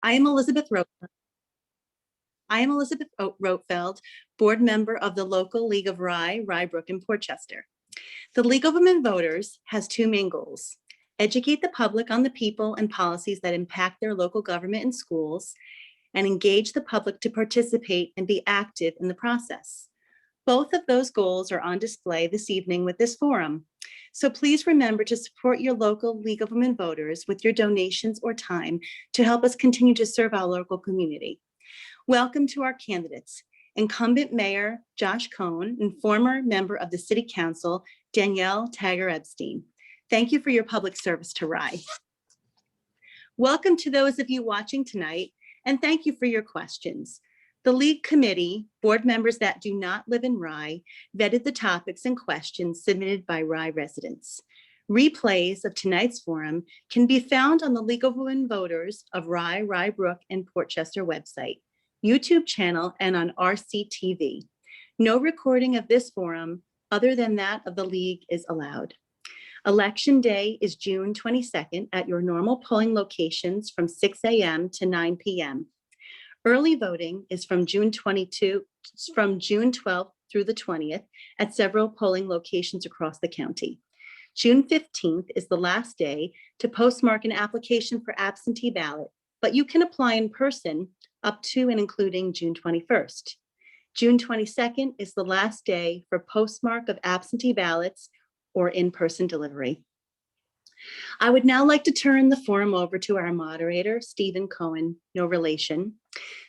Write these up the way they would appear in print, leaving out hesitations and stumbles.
I am Elizabeth Rotfeld, board member of the local League of Rye-Brook, and Portchester. The League of Women Voters has two main goals: educate the public on the people and policies that impact their local government and schools, and engage the public to participate and be active in the process. Both of those goals are on display this evening with this forum. So please remember to support your local League of Women Voters with your donations or time to help us continue to serve our local community. Welcome to our candidates: incumbent Mayor Josh Cohn and former member of the City Council, Danielle Tagger-Epstein. Thank you for your public service to Rye. Welcome to those of you watching tonight, and thank you for your questions. The League Committee, board members that do not live in Rye, vetted the topics and questions submitted by Rye residents. Replays of tonight's forum can be found on the League of Women Voters of Rye, Rye-Brook, and Portchester website, YouTube channel, and on RCTV. No recording of this forum other than that of the League is allowed. Election day is June 22nd at your normal polling locations from 6 a.m. to 9 p.m. Early voting is from June 12th through the 20th at several polling locations across the county. June 15th is the last day to postmark an application for absentee ballot, but you can apply in person up to and including June 21st. June 22nd is the last day for postmark of absentee ballots or in-person delivery. I would now like to turn the forum over to our moderator, Stephen Cohn, no relation.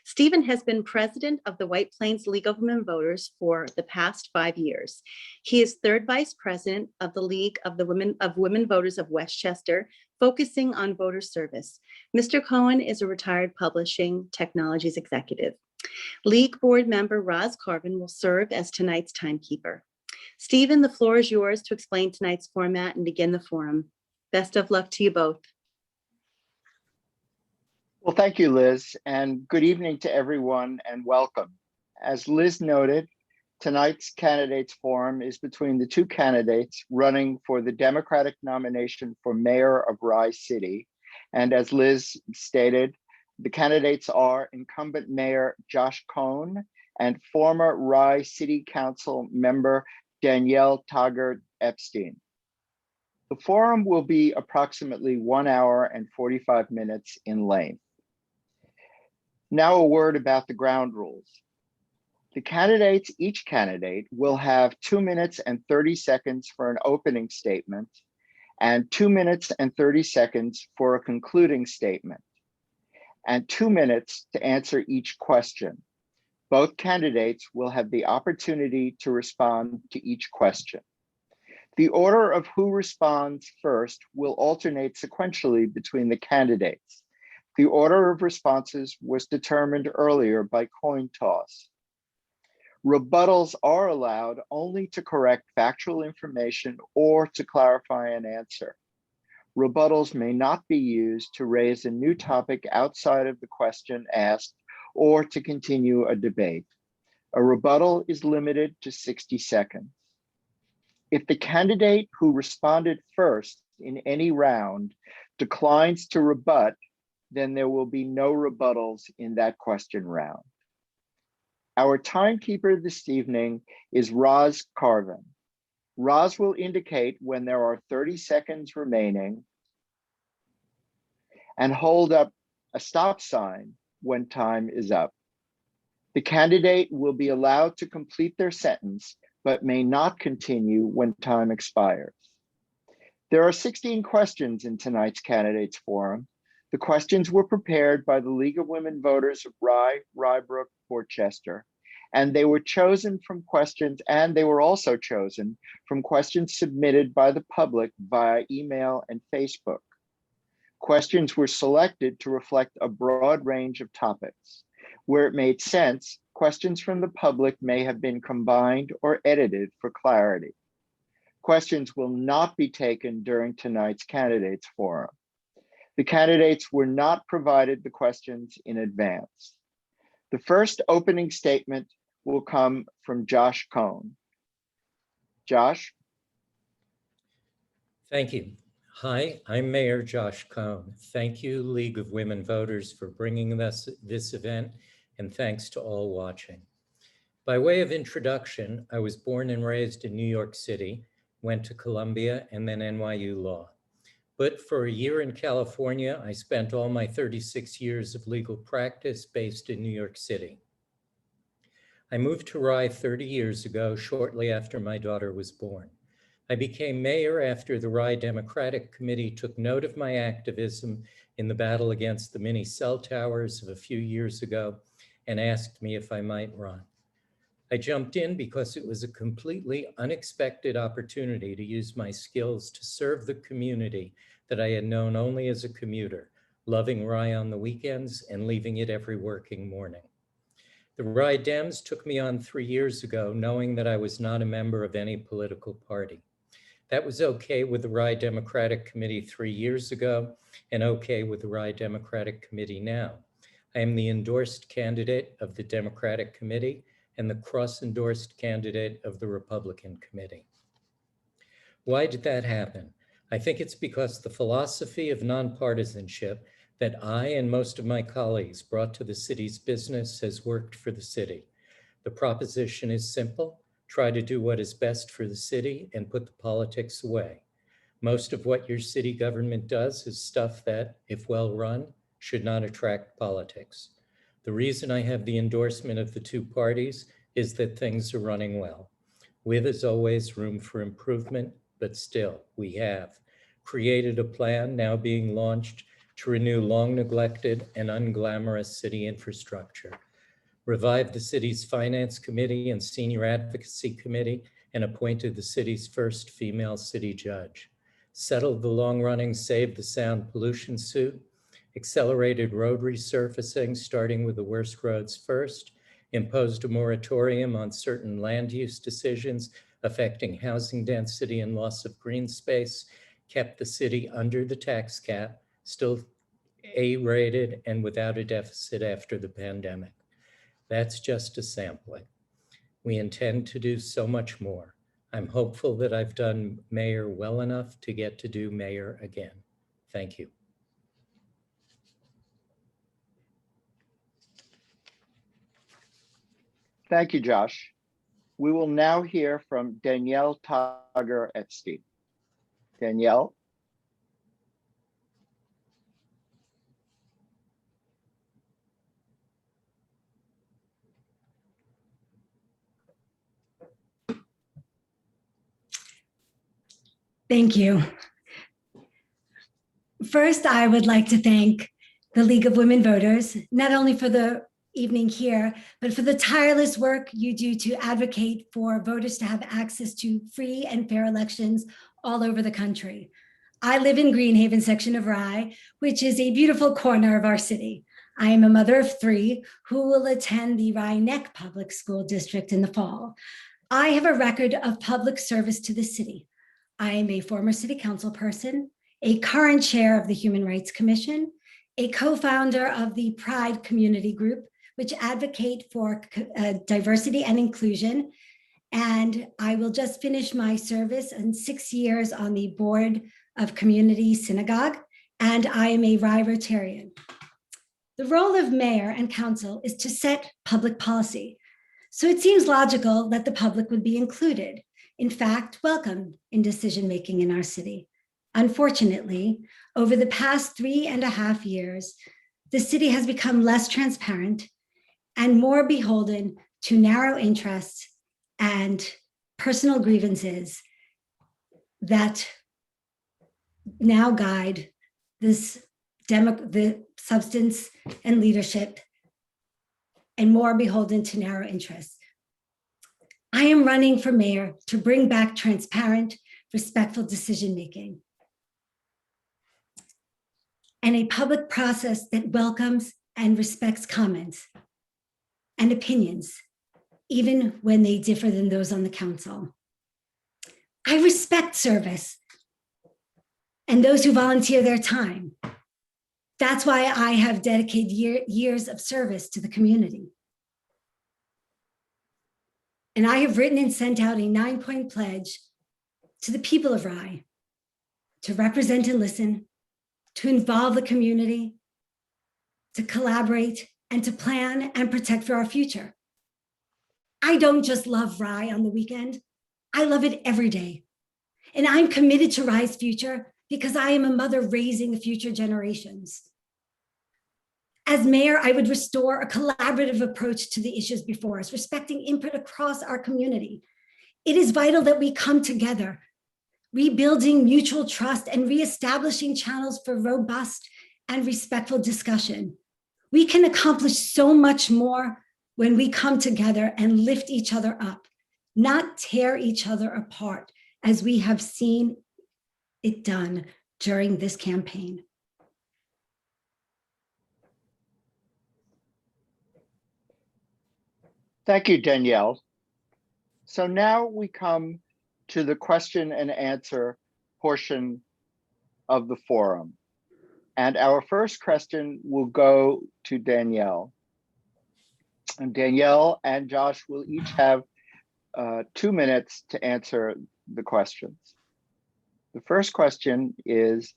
Stephen has been president of the White Plains League of Women Voters for the past 5 years. He is third vice president of the League of Women Voters of Westchester, focusing on voter service. Mr. Cohn is a retired publishing technologies executive. League board member Roz Carvin will serve as tonight's timekeeper. Stephen, the floor is yours to explain tonight's format and begin the forum. Best of luck to you both. Well, thank you, Liz, and good evening to everyone and welcome. As Liz noted, tonight's candidates forum is between the two candidates running for the Democratic nomination for mayor of Rye City. And as Liz stated, the candidates are incumbent Mayor Josh Cohn and former Rye City Council member Danielle Tagger-Epstein. The forum will be approximately 1 hour and 45 minutes in length. Now a word about the ground rules. Each candidate will have 2 minutes and 30 seconds for an opening statement and 2 minutes and 30 seconds for a concluding statement, and 2 minutes to answer each question. Both candidates will have the opportunity to respond to each question. The order of who responds first will alternate sequentially between the candidates. The order of responses was determined earlier by coin toss. Rebuttals are allowed only to correct factual information or to clarify an answer. Rebuttals may not be used to raise a new topic outside of the question asked or to continue a debate. A rebuttal is limited to 60 seconds. If the candidate who responded first in any round declines to rebut, then there will be no rebuttals in that question round. Our timekeeper this evening is Roz Carvin. Roz will indicate when there are 30 seconds remaining and hold up a stop sign when time is up. The candidate will be allowed to complete their sentence, but may not continue when time expires. There are 16 questions in tonight's candidates forum. The questions were prepared by the League of Women Voters of Rye, Rye-Brook, Portchester, and they were chosen from questions, and they were also chosen from questions submitted by the public via email and Facebook. Questions were selected to reflect a broad range of topics. Where it made sense, questions from the public may have been combined or edited for clarity. Questions will not be taken during tonight's candidates forum. The candidates were not provided the questions in advance. The first opening statement will come from Josh Cohn. Josh? Thank you. Hi, I'm Mayor Josh Cohn. Thank you, League of Women Voters, for bringing us this event, and thanks to all watching. By way of introduction, I was born and raised in New York City, went to Columbia and then NYU Law. But for a year in California, I spent all my 36 years of legal practice based in New York City. I moved to Rye 30 years ago, shortly after my daughter was born. I became mayor after the Rye Democratic Committee took note of my activism in the battle against the mini cell towers of a few years ago and asked me if I might run. I jumped in because it was a completely unexpected opportunity to use my skills to serve the community that I had known only as a commuter, loving Rye on the weekends and leaving it every working morning. The Rye Dems took me on 3 years ago, knowing that I was not a member of any political party. That was okay with the Rye Democratic Committee 3 years ago and okay with the Rye Democratic Committee now. I am the endorsed candidate of the Democratic Committee and the cross-endorsed candidate of the Republican Committee. Why did that happen? I think it's because the philosophy of nonpartisanship that I and most of my colleagues brought to the city's business has worked for the city. The proposition is simple: try to do what is best for the city and put the politics away. Most of what your city government does is stuff that, if well run, should not attract politics. The reason I have the endorsement of the two parties is that things are running well, with, as always, room for improvement, but still, we have created a plan now being launched to renew long neglected and unglamorous city infrastructure, revived the city's finance committee and senior advocacy committee, and appointed the city's first female city judge, settled the long-running Save the Sound pollution suit, accelerated road resurfacing, starting with the worst roads first, imposed a moratorium on certain land use decisions affecting housing density and loss of green space, kept the city under the tax cap, still A-rated and without a deficit after the pandemic. That's just a sampling. We intend to do so much more. I'm hopeful that I've done mayor well enough to get to do mayor again. Thank you. Thank you, Josh. We will now hear from Danielle Tagger-Epstein. Danielle? Thank you. First, I would like to thank the League of Women Voters, not only for the evening here, but for the tireless work you do to advocate for voters to have access to free and fair elections all over the country. I live in Greenhaven section of Rye, which is a beautiful corner of our city. I am a mother of 3 who will attend the Rye Neck Public School District in the fall. I have a record of public service to the city. I am a former city council person, a current chair of the Human Rights Commission, a co-founder of the Pride Community Group, which advocate for diversity and inclusion. And I will just finish my service in 6 years on the board of Community Synagogue, and I am a Rye Rotarian. The role of mayor and council is to set public policy. So it seems logical that the public would be included, in fact, welcomed in decision-making in our city. Unfortunately, over the past 3.5 years, the city has become less transparent and more beholden to narrow interests and personal grievances that now guide the substance and leadership, and more beholden to narrow interests. I am running for mayor to bring back transparent, respectful decision-making and a public process that welcomes and respects comments and opinions, even when they differ than those on the council. I respect service and those who volunteer their time. That's why I have dedicated years of service to the community. And I have written and sent out a 9-point pledge to the people of Rye to represent and listen, to involve the community, to collaborate, and to plan and protect for our future. I don't just love Rye on the weekend. I love it every day. And I'm committed to Rye's future because I am a mother raising the future generations. As mayor, I would restore a collaborative approach to the issues before us, respecting input across our community. It is vital that we come together, rebuilding mutual trust and reestablishing channels for robust and respectful discussion. We can accomplish so much more when we come together and lift each other up, not tear each other apart, as we have seen it done during this campaign. Thank you, Danielle. So now we come to the question and answer portion of the forum. And our first question will go to Danielle. And Danielle and Josh will each have 2 minutes to answer the questions. The first question is,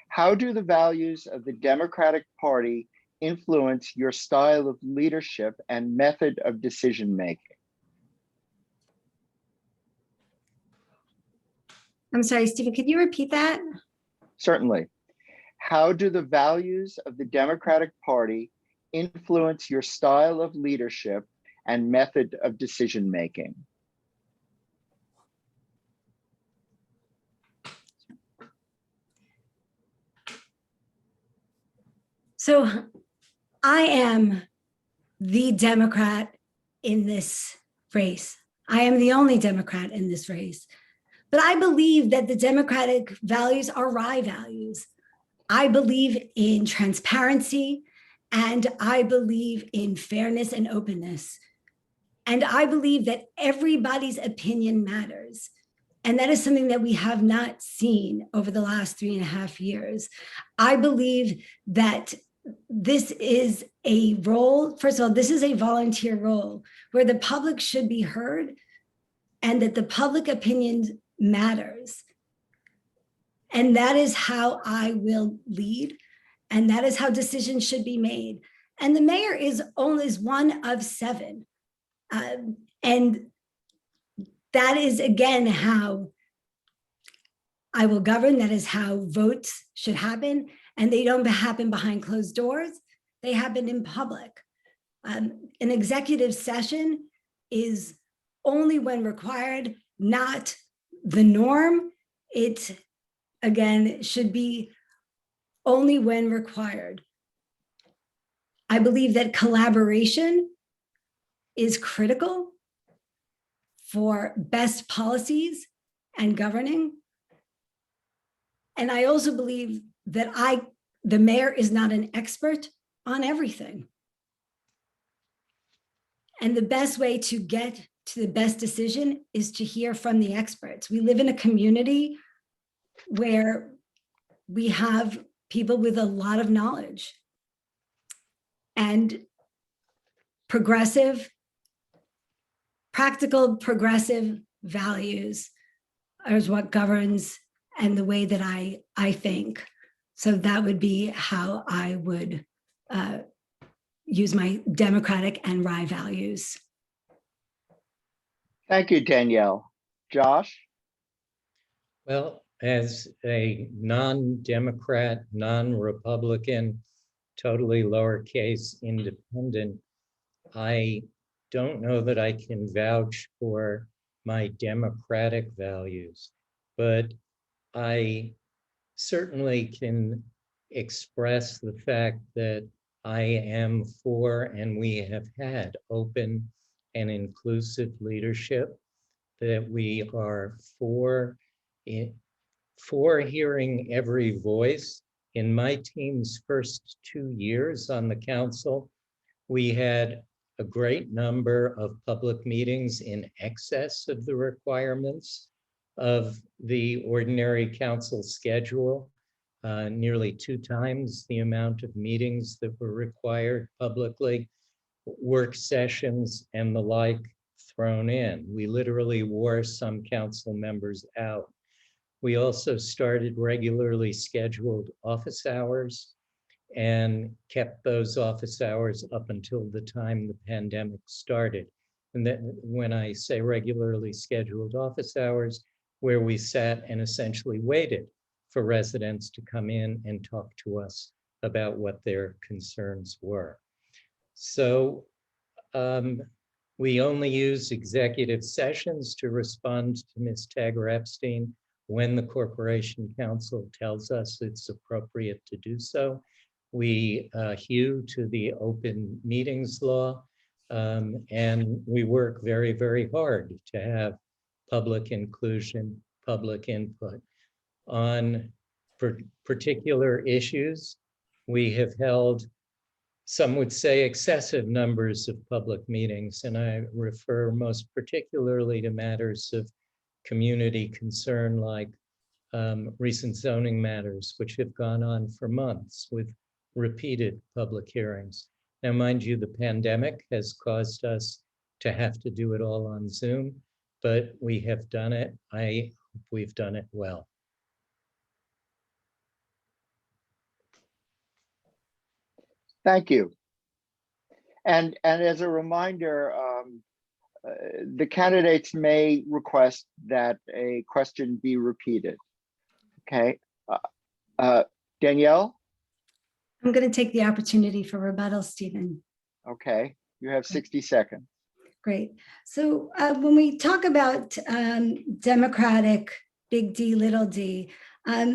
how do the values of the Democratic Party influence your style of leadership and method of decision-making? I'm sorry, Stephen, could you repeat that? Certainly. How do the values of the Democratic Party influence your style of leadership and method of decision-making? So I am the Democrat in this race. I am the only Democrat in this race. But I believe that the Democratic values are Rye values. I believe in transparency, and I believe in fairness and openness. And I believe that everybody's opinion matters. And that is something that we have not seen over the last 3.5 years. I believe that this is a role, first of all, this is a volunteer role where the public should be heard and that the public opinion matters. And that is how I will lead. And that is how decisions should be made. And the mayor is only one of 7. And that is, again, how I will govern. That is how votes should happen. And they don't happen behind closed doors. They happen in public. An executive session is only when required, not the norm. It, again, should be only when required. I believe that collaboration is critical for best policies and governing. And I also believe that the mayor is not an expert on everything. And the best way to get to the best decision is to hear from the experts. We live in a community where we have people with a lot of knowledge, and practical progressive values is what governs and the way that I think. So that would be how I would use my Democratic and Rye values. Thank you, Danielle. Josh? Well, as a non-Democrat, non-Republican, totally lowercase independent, I don't know that I can vouch for my democratic values, but I certainly can express the fact that I am for, and we have had, open and inclusive leadership, that we are for hearing every voice. In my team's first 2 years on the council, we had a great number of public meetings in excess of the requirements of the ordinary council schedule, nearly 2 times the amount of meetings that were required publicly, work sessions and the like thrown in. We literally wore some council members out. We also started regularly scheduled office hours and kept those office hours up until the time the pandemic started. And then when I say regularly scheduled office hours, where we sat and essentially waited for residents to come in and talk to us about what their concerns were. So we only use executive sessions to respond to Ms. Tagger-Epstein when the Corporation Council tells us it's appropriate to do so. We hew to the open meetings law, and we work very, very hard to have public inclusion, public input. On particular issues, we have held, some would say, excessive numbers of public meetings, and I refer most particularly to matters of community concern like recent zoning matters, which have gone on for months with repeated public hearings. Now, mind you, the pandemic has caused us to have to do it all on Zoom, but we have done it. I hope we've done it well. Thank you. And as a reminder, the candidates may request that a question be repeated. Okay. Danielle? I'm going to take the opportunity for rebuttal, Stephen. Okay, you have 60 seconds. Great. So when we talk about Democratic, big D, little d,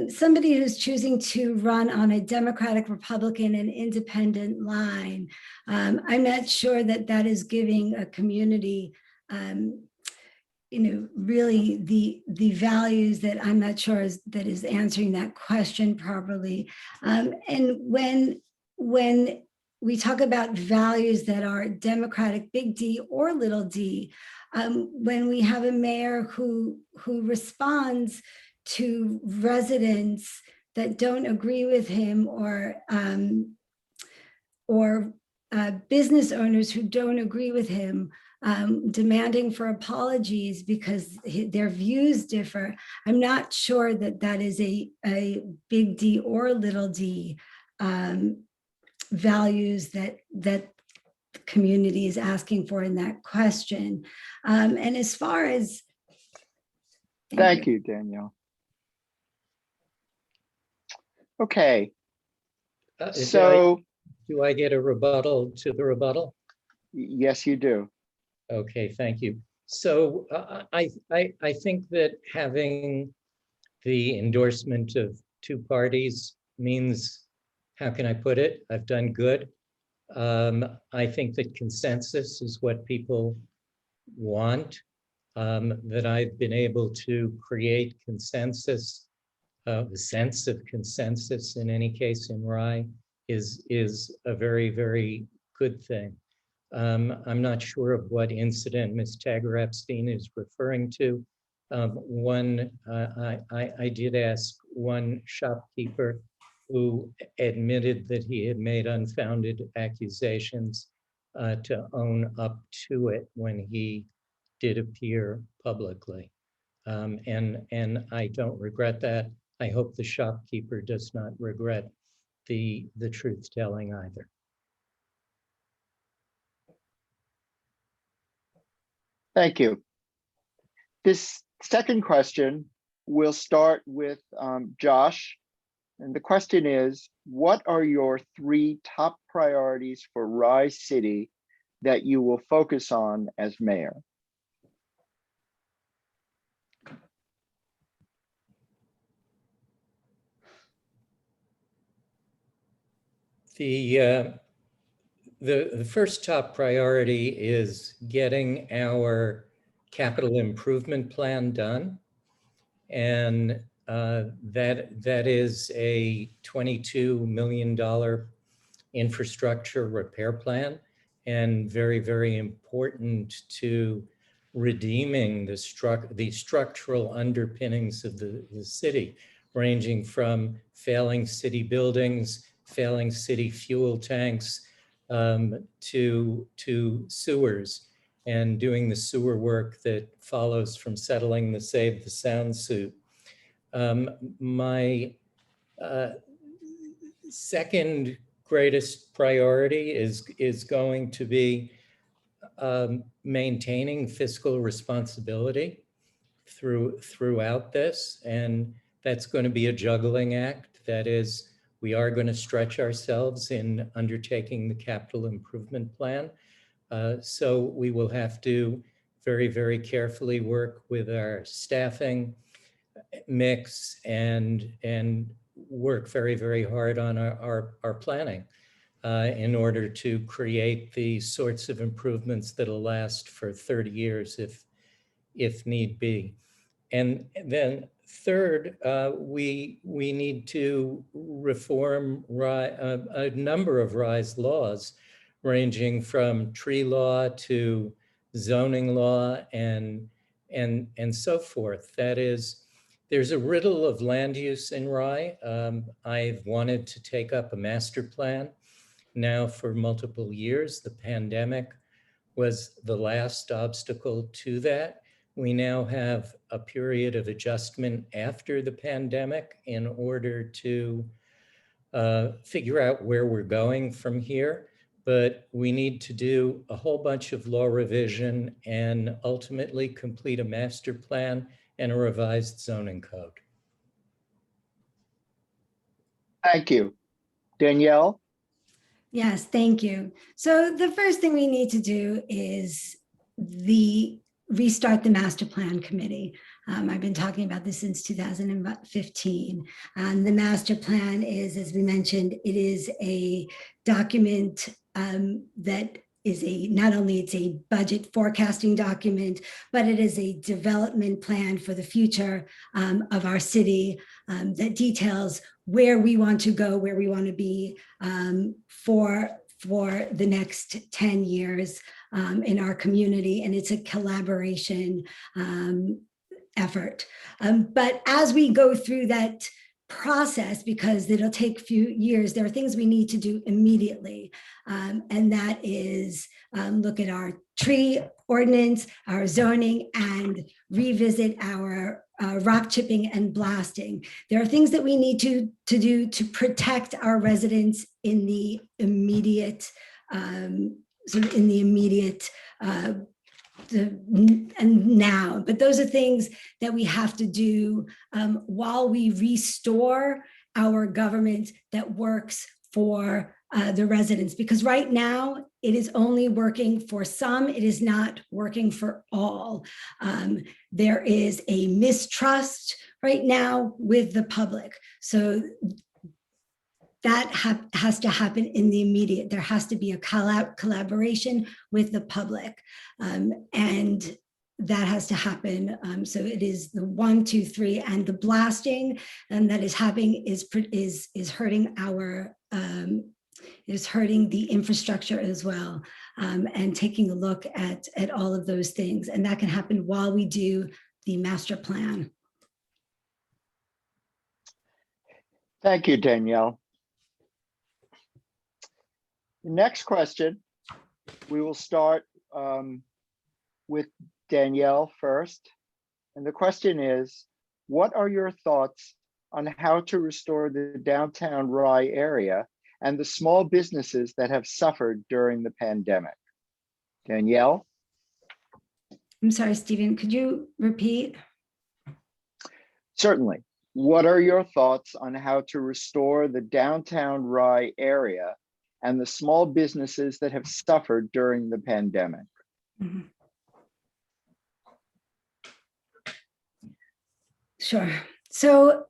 somebody who's choosing to run on a Democratic, Republican, and independent line, I'm not sure that that is giving a community, really the values that I'm not sure that is answering that question properly. And when we talk about values that are Democratic, big D or little d, when we have a mayor who responds to residents that don't agree with him or business owners who don't agree with him, demanding for apologies because their views differ, I'm not sure that that is a big D or little d values that the community is asking for in that question. And as far as Thank you, Danielle. Okay. So do I get a rebuttal to the rebuttal? Yes, you do. Okay, thank you. So I think that having the endorsement of two parties means, how can I put it? I've done good. I think that consensus is what people want, that I've been able to create consensus, a sense of consensus in any case in Rye is a very, very good thing. I'm not sure of what incident Ms. Tagger-Epstein is referring to. I did ask one shopkeeper who admitted that he had made unfounded accusations to own up to it when he did appear publicly. And I don't regret that. I hope the shopkeeper does not regret the truth telling either. Thank you. This second question, we'll start with Josh. And the question is, what are your 3 top priorities for Rye City that you will focus on as mayor? The first top priority is getting our capital improvement plan done. And that is a $22 million infrastructure repair plan, and very, very important to redeeming the structural underpinnings of the city, ranging from failing city buildings, failing city fuel tanks, to sewers, and doing the sewer work that follows from settling the Save the Sound suit. My second greatest priority is going to be maintaining fiscal responsibility throughout this. And that's going to be a juggling act. That is, we are going to stretch ourselves in undertaking the capital improvement plan. So we will have to very, very carefully work with our staffing mix and work very, very hard on our planning in order to create the sorts of improvements that'll last for 30 years if need be. And then third, we need to reform a number of RISE laws, ranging from tree law to zoning law and so forth. That is, there's a riddle of land use in Rye. I've wanted to take up a master plan now for multiple years. The pandemic was the last obstacle to that. We now have a period of adjustment after the pandemic in order to figure out where we're going from here. But we need to do a whole bunch of law revision and ultimately complete a master plan and a revised zoning code. Thank you. Danielle? Yes, thank you. So the first thing we need to do is restart the master plan committee. I've been talking about this since 2015. The master plan is, as we mentioned, it is a document that is not only it's a budget forecasting document, but it is a development plan for the future of our city that details where we want to go, where we want to be for the next 10 years in our community. And it's a collaboration effort. But as we go through that process, because it'll take a few years, there are things we need to do immediately. And that is look at our tree ordinance, our zoning, and revisit our rock chipping and blasting. There are things that we need to do to protect our residents in the immediate, and now, but those are things that we have to do while we restore our government that works for the residents, because right now it is only working for some, it is not working for all. There is a mistrust right now with the public. So that has to happen in the immediate. There has to be a collaboration with the public, and that has to happen. So it is the 1, 2, 3, and the blasting that is happening is hurting our is hurting the infrastructure as well, and taking a look at all of those things, and that can happen while we do the master plan. Thank you, Danielle. Next question, we will start with Danielle first. And the question is, what are your thoughts on how to restore the downtown Rye area and the small businesses that have suffered during the pandemic? Danielle? I'm sorry, Stephen, could you repeat? Certainly. What are your thoughts on how to restore the downtown Rye area and the small businesses that have suffered during the pandemic? Mm-hmm. Sure. So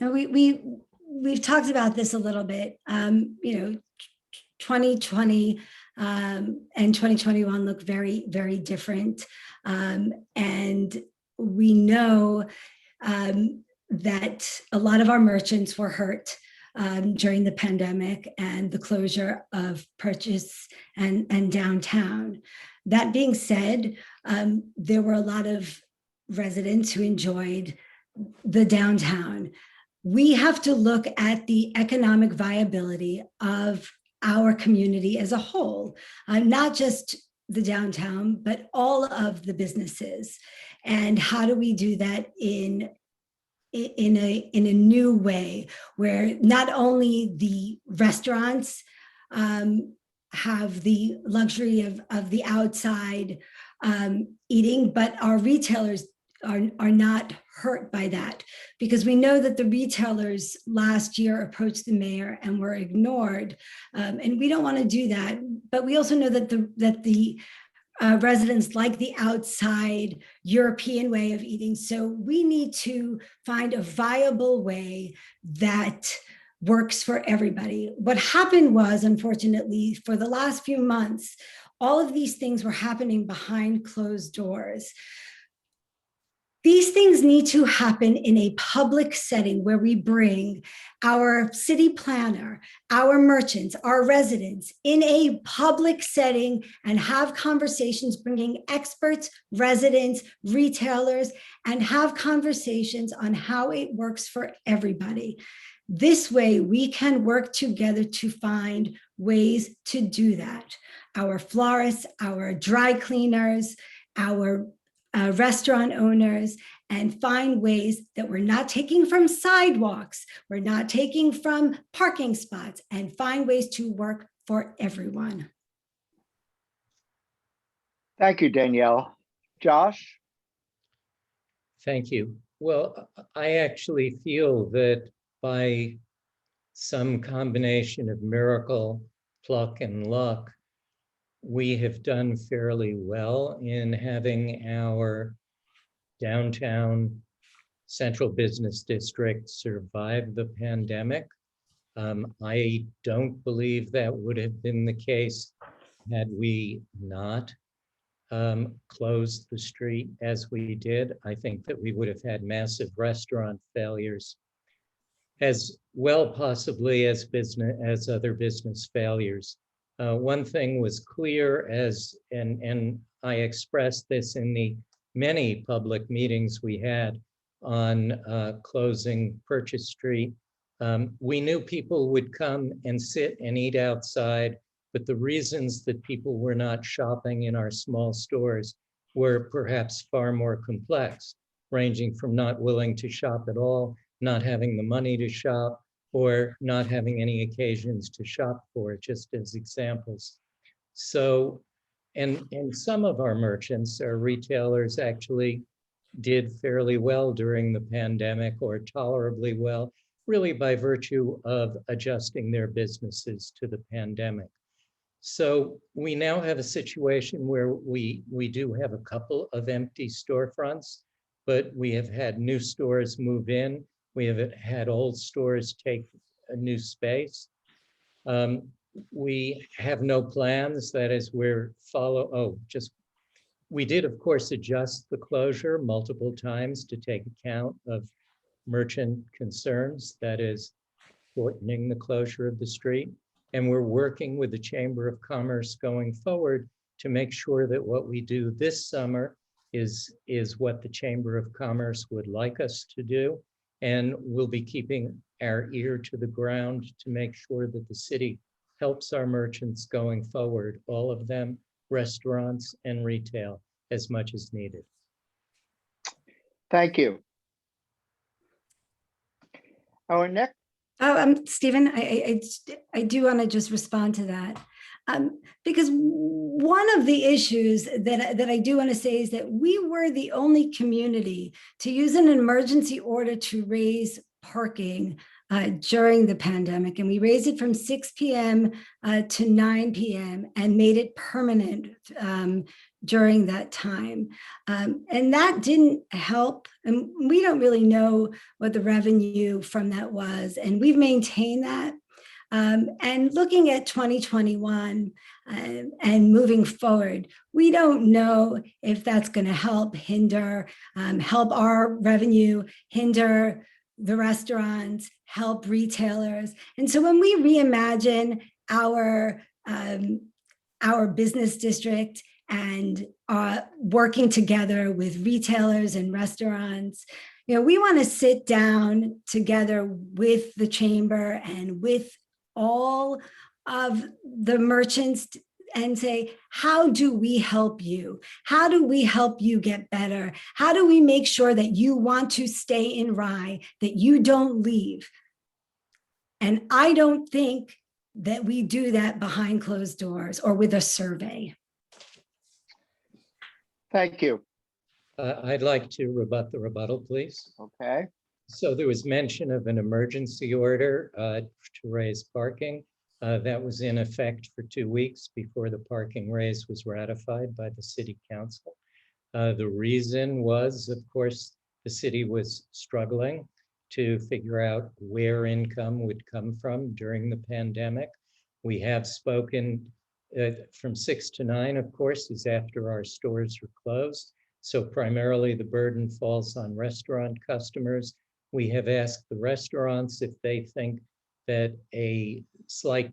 we've talked about this a little bit. 2020 and 2021 look very, very different. And we know that a lot of our merchants were hurt during the pandemic and the closure of Purchase and downtown. That being said, there were a lot of residents who enjoyed the downtown. We have to look at the economic viability of our community as a whole, not just the downtown, but all of the businesses. And how do we do that in in a new way, where not only the restaurants have the luxury of the outside eating, but our retailers are not hurt by that, because we know that the retailers last year approached the mayor and were ignored, and we don't want to do that. But we also know that the residents like the outside European way of eating. So we need to find a viable way that works for everybody. What happened was, unfortunately, for the last few months, all of these things were happening behind closed doors. These things need to happen in a public setting where we bring our city planner, our merchants, our residents in a public setting and have conversations, bringing experts, residents, retailers, and have conversations on how it works for everybody. This way, we can work together to find ways to do that. Our florists, our dry cleaners, our restaurant owners, and find ways that we're not taking from sidewalks, we're not taking from parking spots, and find ways to work for everyone. Thank you, Danielle. Josh? Thank you. Well, I actually feel that by some combination of miracle, pluck, and luck, we have done fairly well in having our downtown central business district survive the pandemic. I don't believe that would have been the case had we not closed the street as we did. I think that we would have had massive restaurant failures, as well possibly as other business failures. One thing was clear, and I expressed this in the many public meetings we had on closing Purchase Street. We knew people would come and sit and eat outside, but the reasons that people were not shopping in our small stores were perhaps far more complex, ranging from not willing to shop at all, not having the money to shop, or not having any occasions to shop for, just as examples. So, and some of our merchants, our retailers, actually did fairly well during the pandemic, or tolerably well, really by virtue of adjusting their businesses to the pandemic. So we now have a situation where we do have a couple of empty storefronts, but we have had new stores move in. We have had old stores take a new space. We have no plans, that is, we did, of course, adjust the closure multiple times to take account of merchant concerns, that is, shortening the closure of the street. And we're working with the Chamber of Commerce going forward to make sure that what we do this summer is what the Chamber of Commerce would like us to do. And we'll be keeping our ear to the ground to make sure that the city helps our merchants going forward, all of them, restaurants and retail, as much as needed. Thank you. Our next. Stephen, I do want to just respond to that. Because one of the issues that I do want to say is that we were the only community to use an emergency order to raise parking during the pandemic. And we raised it from 6 p.m. To 9 p.m. and made it permanent during that time. And that didn't help. And we don't really know what the revenue from that was. And we've maintained that. And looking at 2021 and moving forward, we don't know if that's going to help help our revenue, hinder the restaurants, help retailers. And so when we reimagine our business district and working together with retailers and restaurants, we want to sit down together with the chamber and with all of the merchants and say, how do we help you? How do we help you get better? How do we make sure that you want to stay in Rye, that you don't leave? And I don't think that we do that behind closed doors or with a survey. Thank you. I'd like to rebut the rebuttal, please. Okay. So there was mention of an emergency order to raise parking. That was in effect for 2 weeks before the parking raise was ratified by the city council. The reason was, of course, the city was struggling to figure out where income would come from during the pandemic. We have spoken from 6 to 9, of course, is after our stores are closed. So primarily the burden falls on restaurant customers. We have asked the restaurants if they think that a slight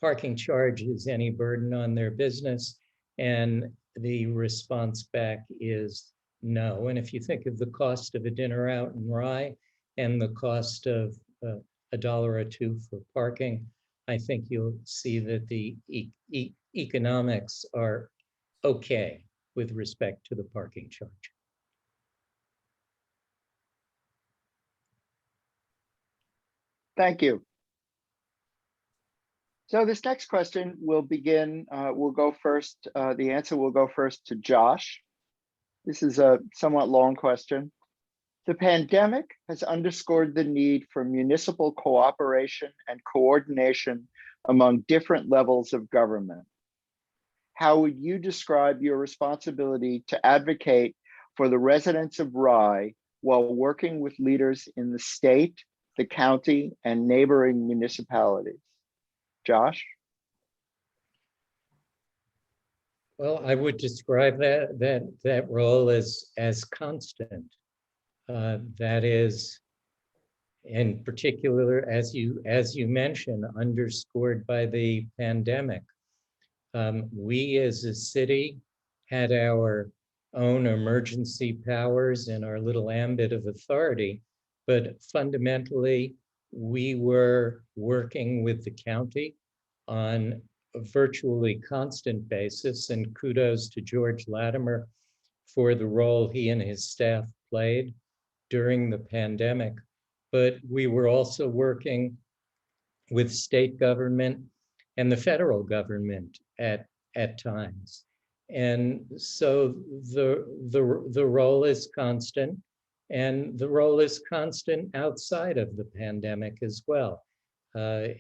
parking charge is any burden on their business. And the response back is no. And if you think of the cost of a dinner out in Rye and the cost of $1 or $2 for parking, I think you'll see that the economics are okay with respect to the parking charge. Thank you. So this next question will begin, we'll go first, the answer will go first to Josh. This is a somewhat long question. The pandemic has underscored the need for municipal cooperation and coordination among different levels of government. How would you describe your responsibility to advocate for the residents of Rye while working with leaders in the state, the county, and neighboring municipalities? Josh? Well, I would describe that role as constant. That is, in particular, as you mentioned, underscored by the pandemic. We as a city had our own emergency powers and our little ambit of authority, but fundamentally, we were working with the county on a virtually constant basis, and kudos to George Latimer for the role he and his staff played during the pandemic. But we were also working with state government and the federal government at times. And so the role is constant, and the role is constant outside of the pandemic as well. I'm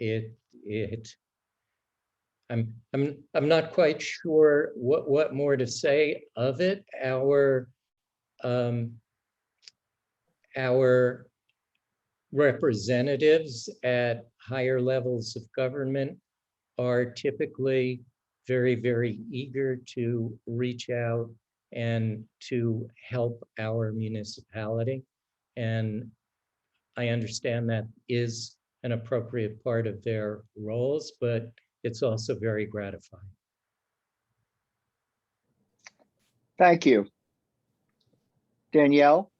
not quite sure what more to say of it. Our representatives at higher levels of government are typically very, very eager to reach out and to help our municipality. And I understand that is an appropriate part of their roles, but it's also very gratifying. Thank you. Danielle?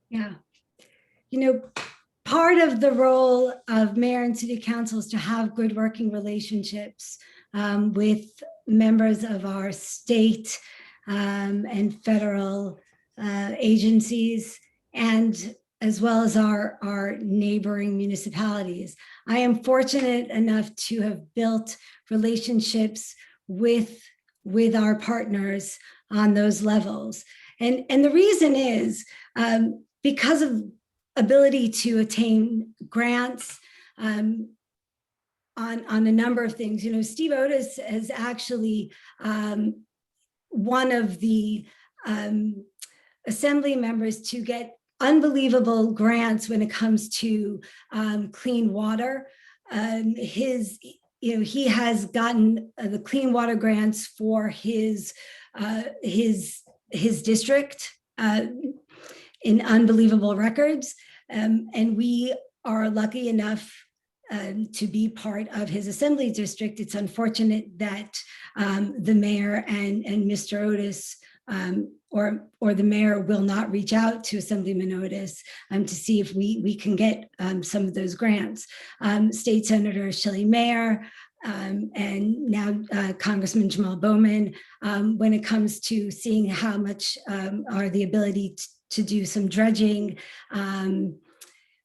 Yeah. You know, part of the role of mayor and city council is to have good working relationships with members of our state and federal agencies, and as well as our neighboring municipalities. I am fortunate enough to have built relationships with our partners on those levels. And the reason is because of ability to attain grants on a number of things. You know, Steve Otis is actually one of the assembly members to get unbelievable grants when it comes to clean water. He has gotten the clean water grants for his district in unbelievable records. And we are lucky enough to be part of his assembly district. It's unfortunate that the mayor and Mr. Otis or the mayor will not reach out to Assemblyman Otis to see if we can get some of those grants. State Senator Shelley Mayer and now Congressman Jamal Bowman, when it comes to seeing how much are the ability to do some dredging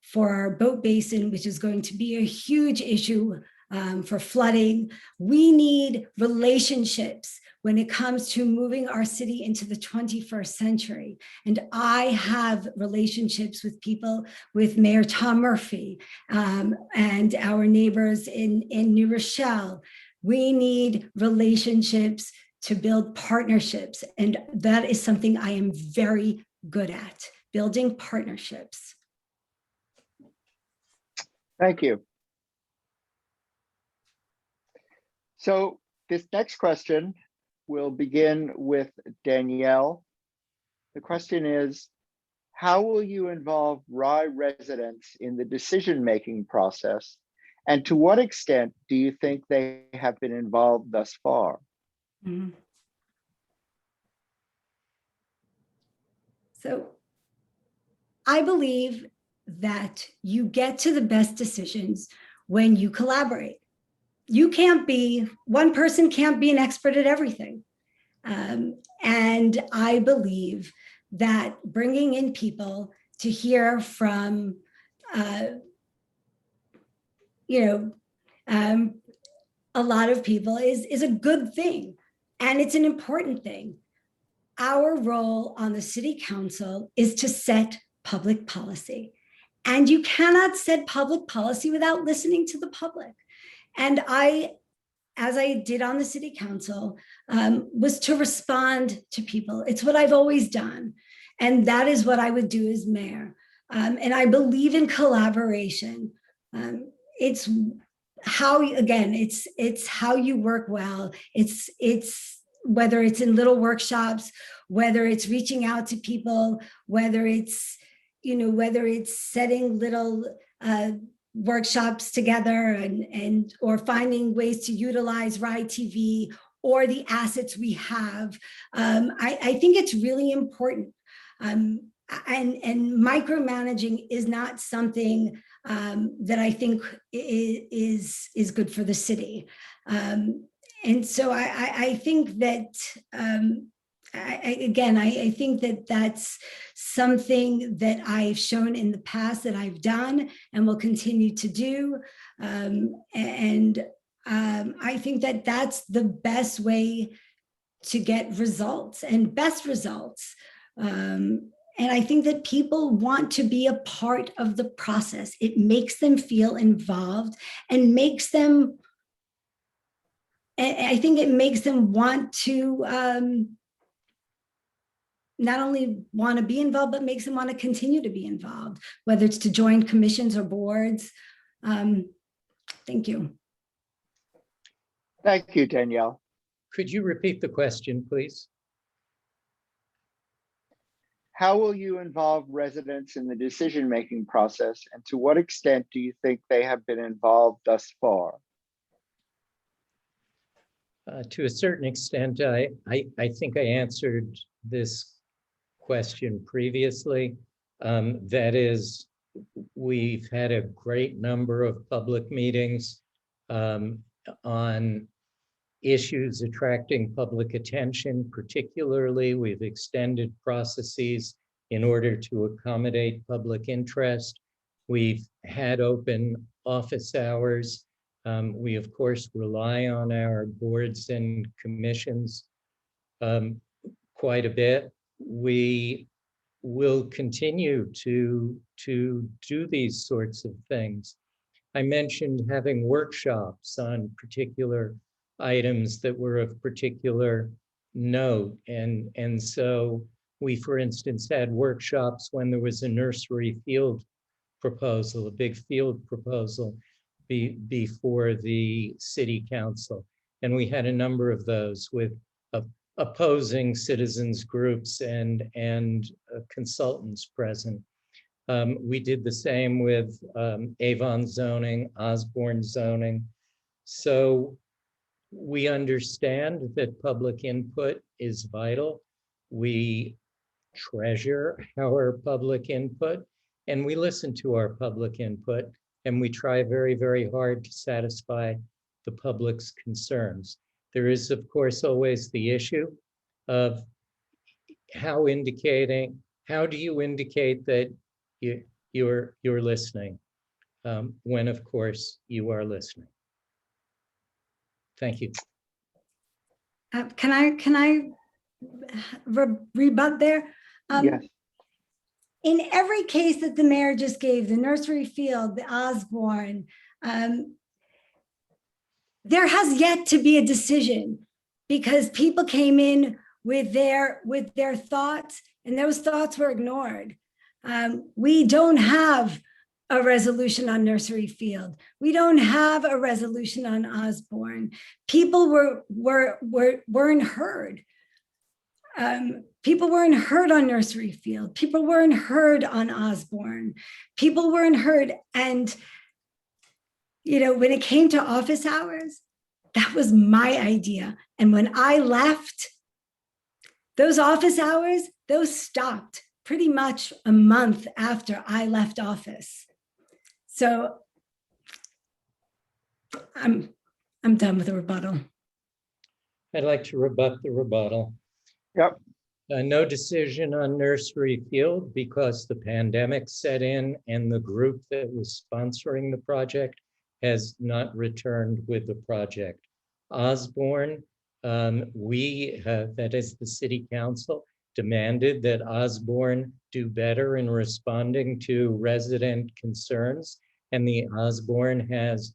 for our boat basin, which is going to be a huge issue for flooding. We need relationships when it comes to moving our city into the 21st century. And I have relationships with people, with Mayor Tom Murphy and our neighbors in New Rochelle. We need relationships to build partnerships. And that is something I am very good at, building partnerships. Thank you. So this next question will begin with Danielle. The question is, how will you involve Rye residents in the decision-making process? And to what extent do you think they have been involved thus far? Mm-hmm. So I believe that you get to the best decisions when you collaborate. You can't be, one person can't be an expert at everything. And I believe that bringing in people to hear from, a lot of people is a good thing. And it's an important thing. Our role on the city council is to set public policy. And you cannot set public policy without listening to the public. And I, as I did on the city council, was to respond to people. It's what I've always done. And that is what I would do as mayor. And I believe in collaboration. It's how, again, it's how you work well. It's whether it's in little workshops, whether it's reaching out to people, whether it's setting little workshops together and or finding ways to utilize Rye TV or the assets we have. I think it's really important. And micromanaging is not something that I think is good for the city. And so I think that, I think that that's something that I've shown in the past that I've done and will continue to do. I think that that's the best way to get results and best results. And I think that people want to be a part of the process. It makes them feel involved and makes them, I think it makes them want to not only want to be involved, but makes them want to continue to be involved, whether it's to join commissions or boards. Thank you. Thank you, Danielle. Could you repeat the question, please? How will you involve residents in the decision-making process, and to what extent do you think they have been involved thus far? To a certain extent, I think I answered this question previously. That is, we've had a great number of public meetings on issues attracting public attention. Particularly, we've extended processes in order to accommodate public interest. We've had open office hours. We, of course, rely on our boards and commissions quite a bit. We will continue to do these sorts of things. I mentioned having workshops on particular items that were of particular note. And so we, for instance, had workshops when there was a nursery field proposal, a big field proposal before the city council. And we had a number of those with opposing citizens groups and consultants present. We did the same with Avon zoning, Osborne zoning. So we understand that public input is vital. We treasure our public input and we listen to our public input, and we try very, very hard to satisfy the public's concerns. There is, of course, always the issue of how do you indicate that you're listening when, of course, you are listening. Thank you. Can I rebut there? Yes. In every case that the mayor just gave, the nursery field, the Osborne, there has yet to be a decision because people came in with their thoughts and those thoughts were ignored. We don't have a resolution on Nursery Field. We don't have a resolution on Osborne. People weren't heard. People weren't heard on Nursery Field. People weren't heard on Osborne. People weren't heard. And, you know, when it came to office hours, that was my idea. And when I left, those office hours, those stopped pretty much a month after I left office. So I'm done with the rebuttal. I'd like to rebut the rebuttal. Yep. No decision on Nursery Field because the pandemic set in and the group that was sponsoring the project has not returned with the project. Osborne, that is the city council, demanded that Osborne do better in responding to resident concerns, and the Osborne has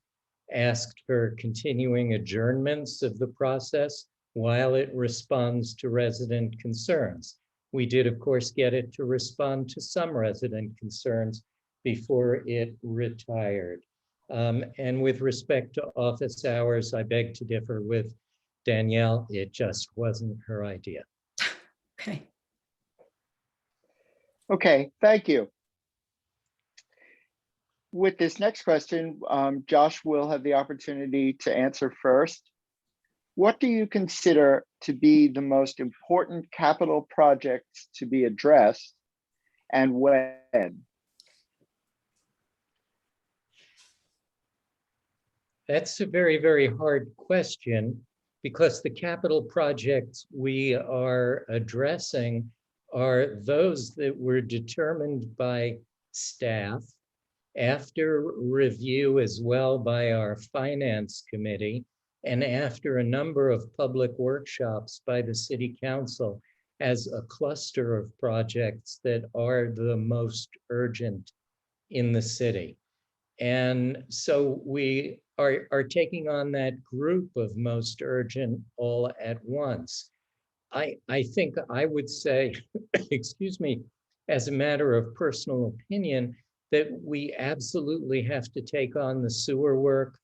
asked for continuing adjournments of the process while it responds to resident concerns. We did, of course, get it to respond to some resident concerns before it retired. And with respect to office hours, I beg to differ with Danielle. It just wasn't her idea. Okay. Okay, thank you. With this next question, Josh will have the opportunity to answer first. What do you consider to be the most important capital projects to be addressed and when? That's a very, very hard question because the capital projects we are addressing are those that were determined by staff after review as well by our finance committee and after a number of public workshops by the city council as a cluster of projects that are the most urgent in the city. And so we are taking on that group of most urgent all at once. I think I would say, excuse me, as a matter of personal opinion, that we absolutely have to take on the sewer work,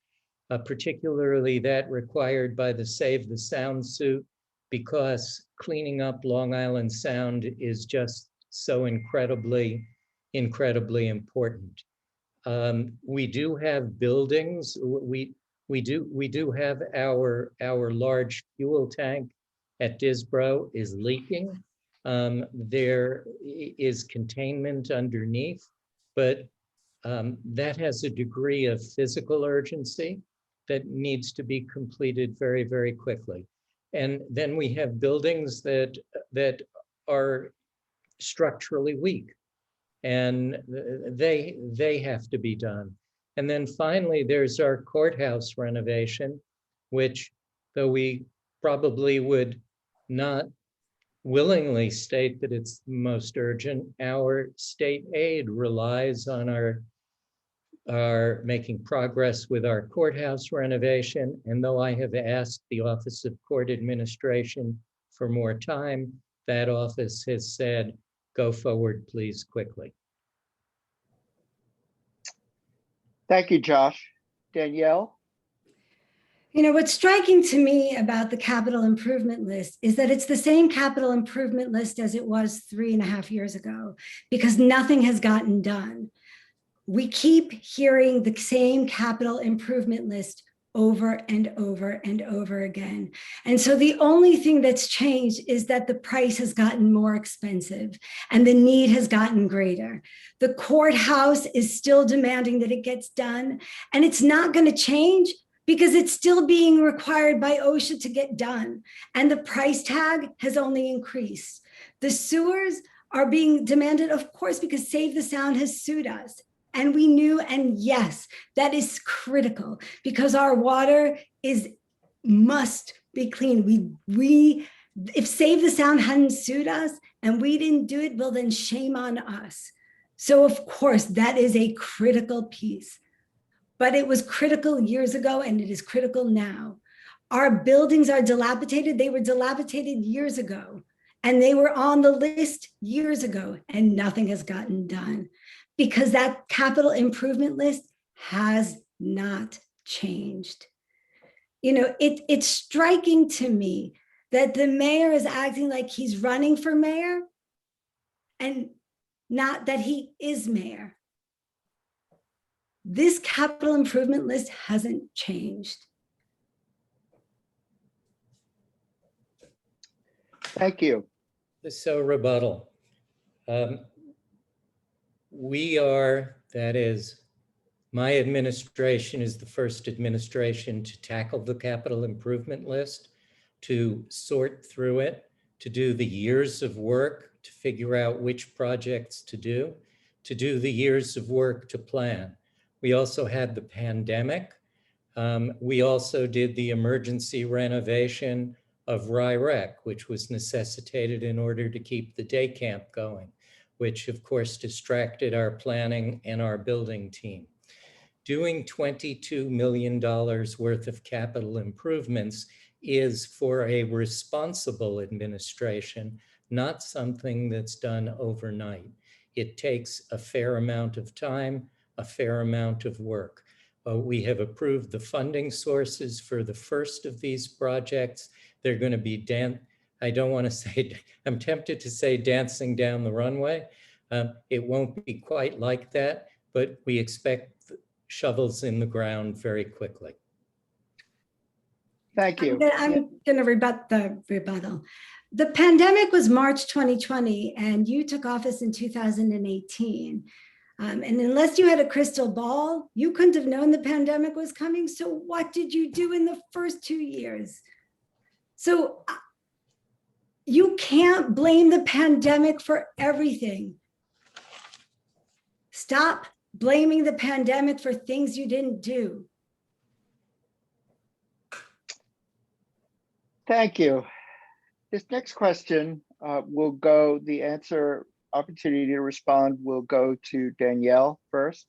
particularly that required by the Save the Sound suit, because cleaning up Long Island Sound is just so incredibly important. We do have buildings. We do have our large fuel tank at Disbro is leaking. There is containment underneath, but that has a degree of physical urgency that needs to be completed very, very quickly. And then we have buildings that are structurally weak, and they have to be done. And then finally, there's our courthouse renovation, which, though we probably would not willingly state that it's the most urgent, our state aid relies on our making progress with our courthouse renovation. And though I have asked the Office of Court Administration for more time, that office has said, go forward, please, quickly. Thank you, Josh. Danielle? You know, what's striking to me about the capital improvement list is that it's the same capital improvement list as it was 3.5 years ago, because nothing has gotten done. We keep hearing the same capital improvement list over and over and over again. And so the only thing that's changed is that the price has gotten more expensive and the need has gotten greater. The courthouse is still demanding that it gets done, and it's not going to change because it's still being required by OSHA to get done. And the price tag has only increased. The sewers are being demanded, of course, because Save the Sound has sued us. And we knew, and yes, that is critical because our water must be clean. If Save the Sound hadn't sued us and we didn't do it, well, then shame on us. So of course, that is a critical piece. But it was critical years ago and it is critical now. Our buildings are dilapidated. They were dilapidated years ago and they were on the list years ago and nothing has gotten done because that capital improvement list has not changed. You know, it's striking to me that the mayor is acting like he's running for mayor and not that he is mayor. This capital improvement list hasn't changed. Thank you. So rebuttal. That is, my administration is the first administration to tackle the capital improvement list, to sort through it, to do the years of work, to figure out which projects to do the years of work to plan. We also had the pandemic. We also did the emergency renovation of RIREC, which was necessitated in order to keep the day camp going, which of course distracted our planning and our building team. Doing $22 million worth of capital improvements is for a responsible administration, not something that's done overnight. It takes a fair amount of time, a fair amount of work. We have approved the funding sources for the first of these projects. They're going to be, I don't want to say, I'm tempted to say dancing down the runway. It won't be quite like that, but we expect shovels in the ground very quickly. Thank you. I'm going to rebut the rebuttal. The pandemic was March 2020, and you took office in 2018. And unless you had a crystal ball, you couldn't have known the pandemic was coming. So what did you do in the first 2 years? So you can't blame the pandemic for everything. Stop blaming the pandemic for things you didn't do. Thank you. This next question will go, the answer opportunity to respond will go to Danielle first.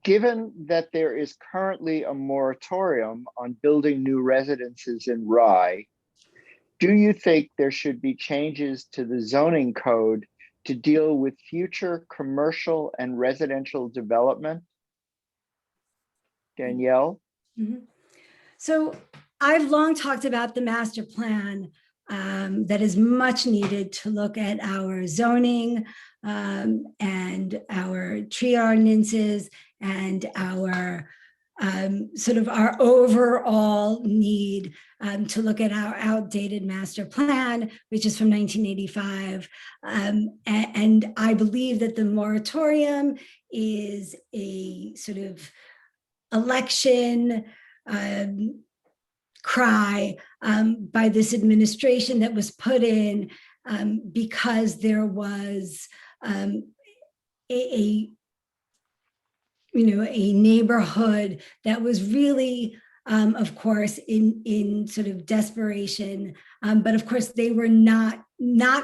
Given that there is currently a moratorium on building new residences in Rye, do you think there should be changes to the zoning code to deal with future commercial and residential development? Danielle? Mm-hmm. So I've long talked about the master plan that is much needed to look at our zoning and our tree ordinances and our sort of our overall need to look at our outdated master plan, which is from 1985. And I believe that the moratorium is a sort of election cry by this administration that was put in because there was a neighborhood that was really, of course, in sort of desperation. But of course, they were not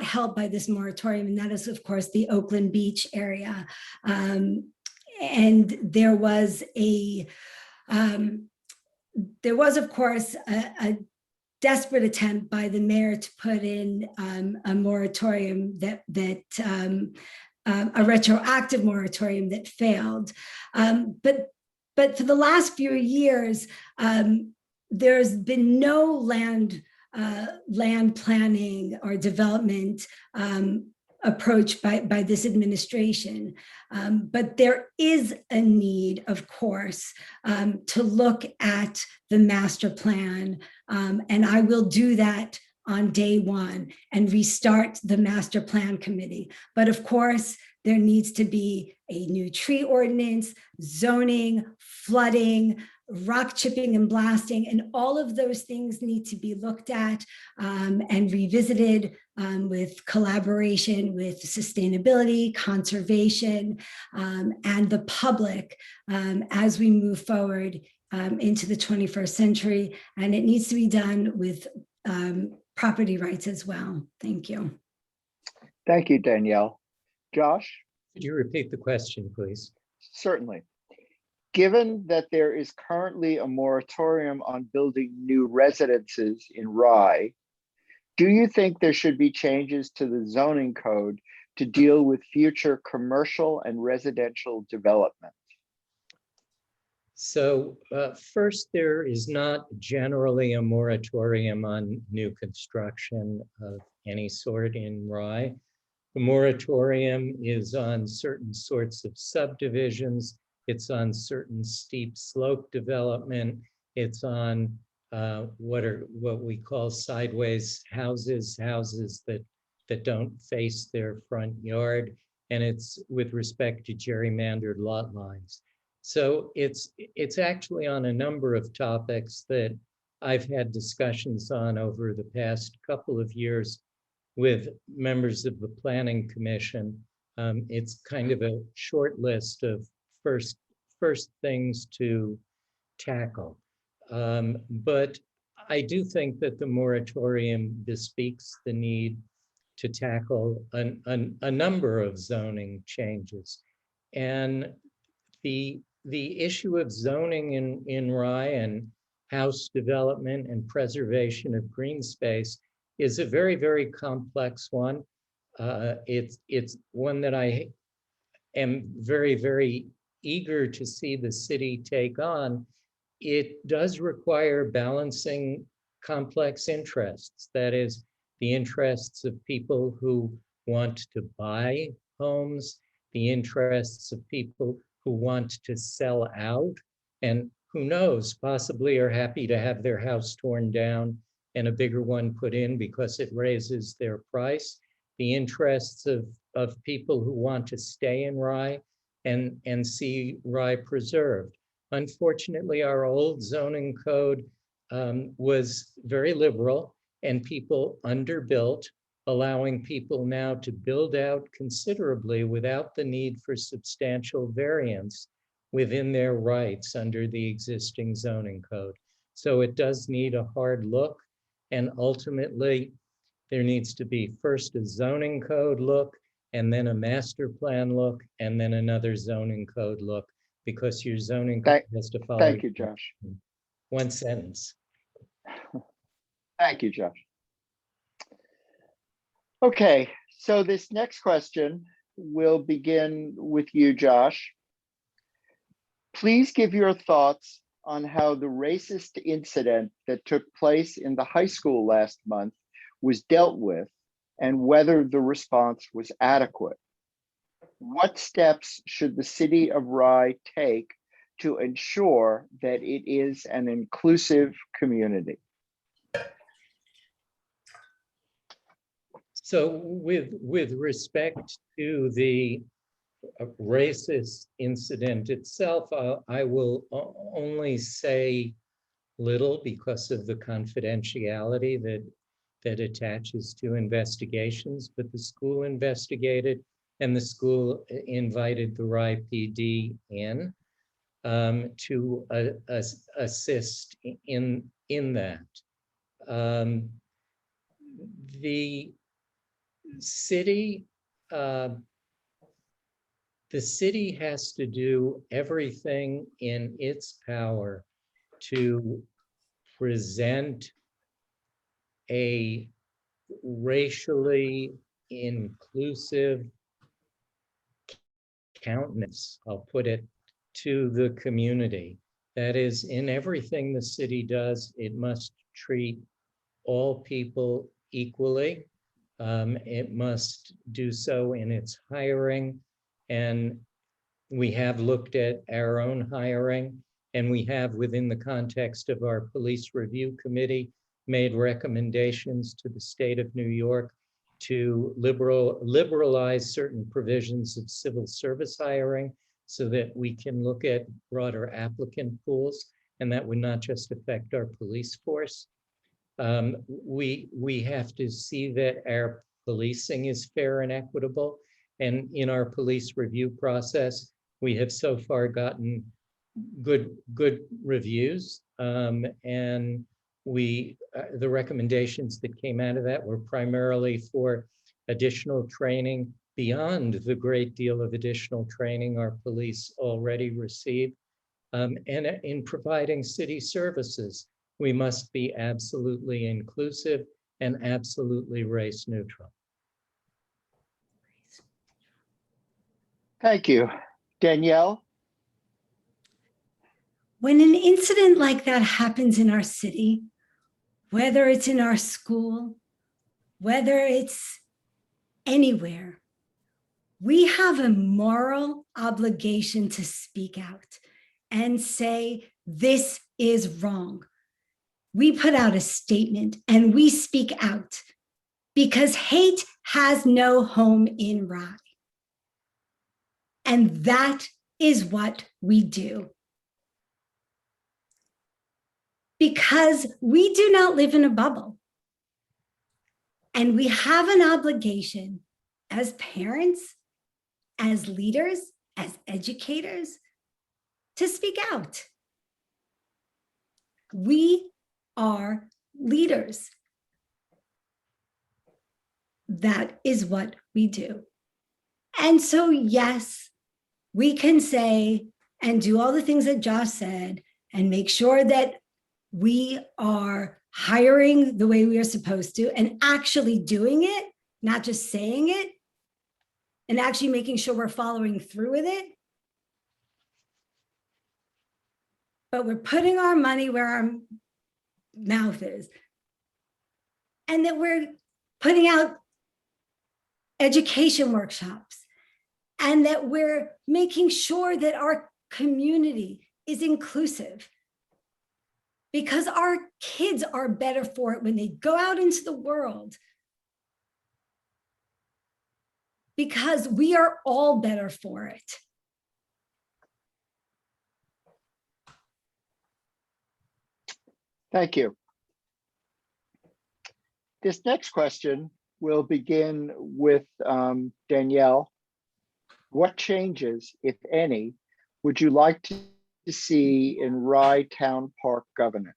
helped by this moratorium, and that is, of course, the Oakland Beach area. And there was, of course, a desperate attempt by the mayor to put in a moratorium a retroactive moratorium that failed. But for the last few years, there's been no land planning or development approach by this administration. But there is a need, of course, to look at the master plan. And I will do that on day one and restart the master plan committee. But of course, there needs to be a new tree ordinance, zoning, flooding, rock chipping and blasting, and all of those things need to be looked at and revisited with collaboration with sustainability, conservation, and the public as we move forward into the 21st century. And it needs to be done with property rights as well. Thank you. Thank you, Danielle. Josh? Could you repeat the question, please? Certainly. Given that there is currently a moratorium on building new residences in Rye, do you think there should be changes to the zoning code to deal with future commercial and residential development? So first, there is not generally a moratorium on new construction of any sort in Rye. The moratorium is on certain sorts of subdivisions. It's on certain steep slope development. It's on what we call sideways houses, houses that don't face their front yard. And it's with respect to gerrymandered lot lines. So it's actually on a number of topics that I've had discussions on over the past couple of years with members of the Planning Commission. It's kind of a short list of first things to tackle. But I do think that the moratorium bespeaks the need to tackle a number of zoning changes. And the issue of zoning in Rye and house development and preservation of green space is a very, very complex one. It's one that I am very, very eager to see the city take on. It does require balancing complex interests. That is, the interests of people who want to buy homes, the interests of people who want to sell out, and who knows, possibly are happy to have their house torn down and a bigger one put in because it raises their price. The interests of people who want to stay in Rye and see Rye preserved. Unfortunately, our old zoning code was very liberal and people underbuilt, allowing people now to build out considerably without the need for substantial variance within their rights under the existing zoning code. So it does need a hard look. And ultimately, there needs to be first a zoning code look, and then a master plan look, and then another zoning code look, because your zoning code has to follow. Thank you, Josh. One sentence. Thank you, Josh. Okay, so this next question will begin with you, Josh. Please give your thoughts on how the racist incident that took place in the high school last month was dealt with and whether the response was adequate. What steps should the city of Rye take to ensure that it is an inclusive community? So with respect to the racist incident itself, I will only say little because of the confidentiality that attaches to investigations, but the school investigated and the school invited the Rye PD in to assist in that. The city has to do everything in its power to present a racially inclusive countenance, I'll put it, to the community. That is, in everything the city does, it must treat all people equally. It must do so in its hiring. And we have looked at our own hiring, and we have, within the context of our police review committee, made recommendations to the state of New York to liberalize certain provisions of civil service hiring so that we can look at broader applicant pools. and that would not just affect our police force. We have to see that our policing is fair and equitable. And in our police review process, we have so far gotten good reviews. And the recommendations that came out of that were primarily for additional training beyond the great deal of additional training our police already receive. And in providing city services, we must be absolutely inclusive and absolutely race neutral. Thank you. Danielle? When an incident like that happens in our city, whether it's in our school, whether it's anywhere, we have a moral obligation to speak out and say, this is wrong. We put out a statement and we speak out because hate has no home in Rye. And that is what we do. Because we do not live in a bubble. And we have an obligation as parents, as leaders, as educators, to speak out. We are leaders. That is what we do. And so, yes, we can say and do all the things that Josh said and make sure that we are hiring the way we are supposed to and actually doing it, not just saying it, and actually making sure we're following through with it. But we're putting our money where our mouth is. And that we're putting out education workshops, and that we're making sure that our community is inclusive, because our kids are better for it when they go out into the world, because we are all better for it. Thank you. This next question will begin with Danielle. What changes, if any, would you like to see in Rye Town Park governance?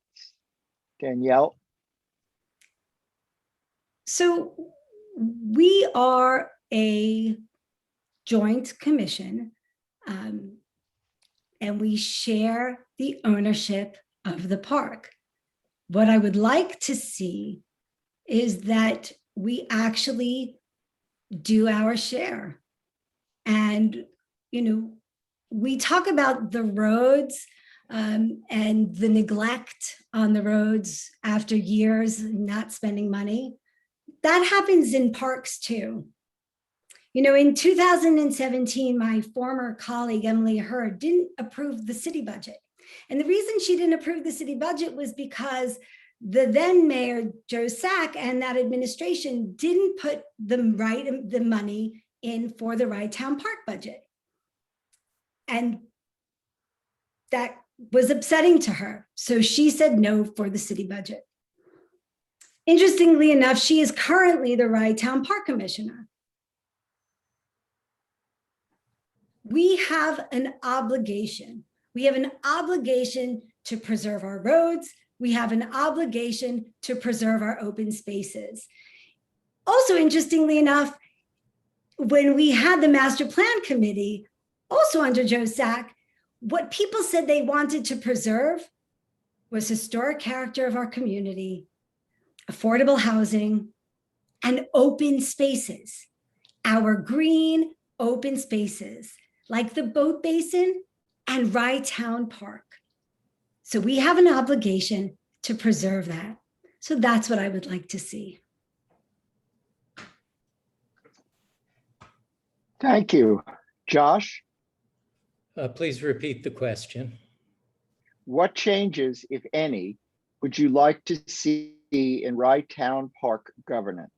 Danielle? So we are a joint commission, and we share the ownership of the park. What I would like to see is that we actually do our share. And, you know, we talk about the roads and the neglect on the roads after years not spending money. That happens in parks too. You know, in 2017, my former colleague, Emily Hurd, didn't approve the city budget. And the reason she didn't approve the city budget was because the then mayor, Joe Sack, and that administration didn't put the money in for the Rye Town Park budget. And that was upsetting to her. So she said no for the city budget. Interestingly enough, she is currently the Rye Town Park Commissioner. We have an obligation. We have an obligation to preserve our roads. We have an obligation to preserve our open spaces. Also, interestingly enough, when we had the master plan committee, also under Joe Sack, what people said they wanted to preserve was historic character of our community, affordable housing, and open spaces. Our green open spaces, like the Boat Basin and Rye Town Park. So we have an obligation to preserve that. So that's what I would like to see. Thank you. Josh? Please repeat the question. What changes, if any, would you like to see in Rye Town Park governance?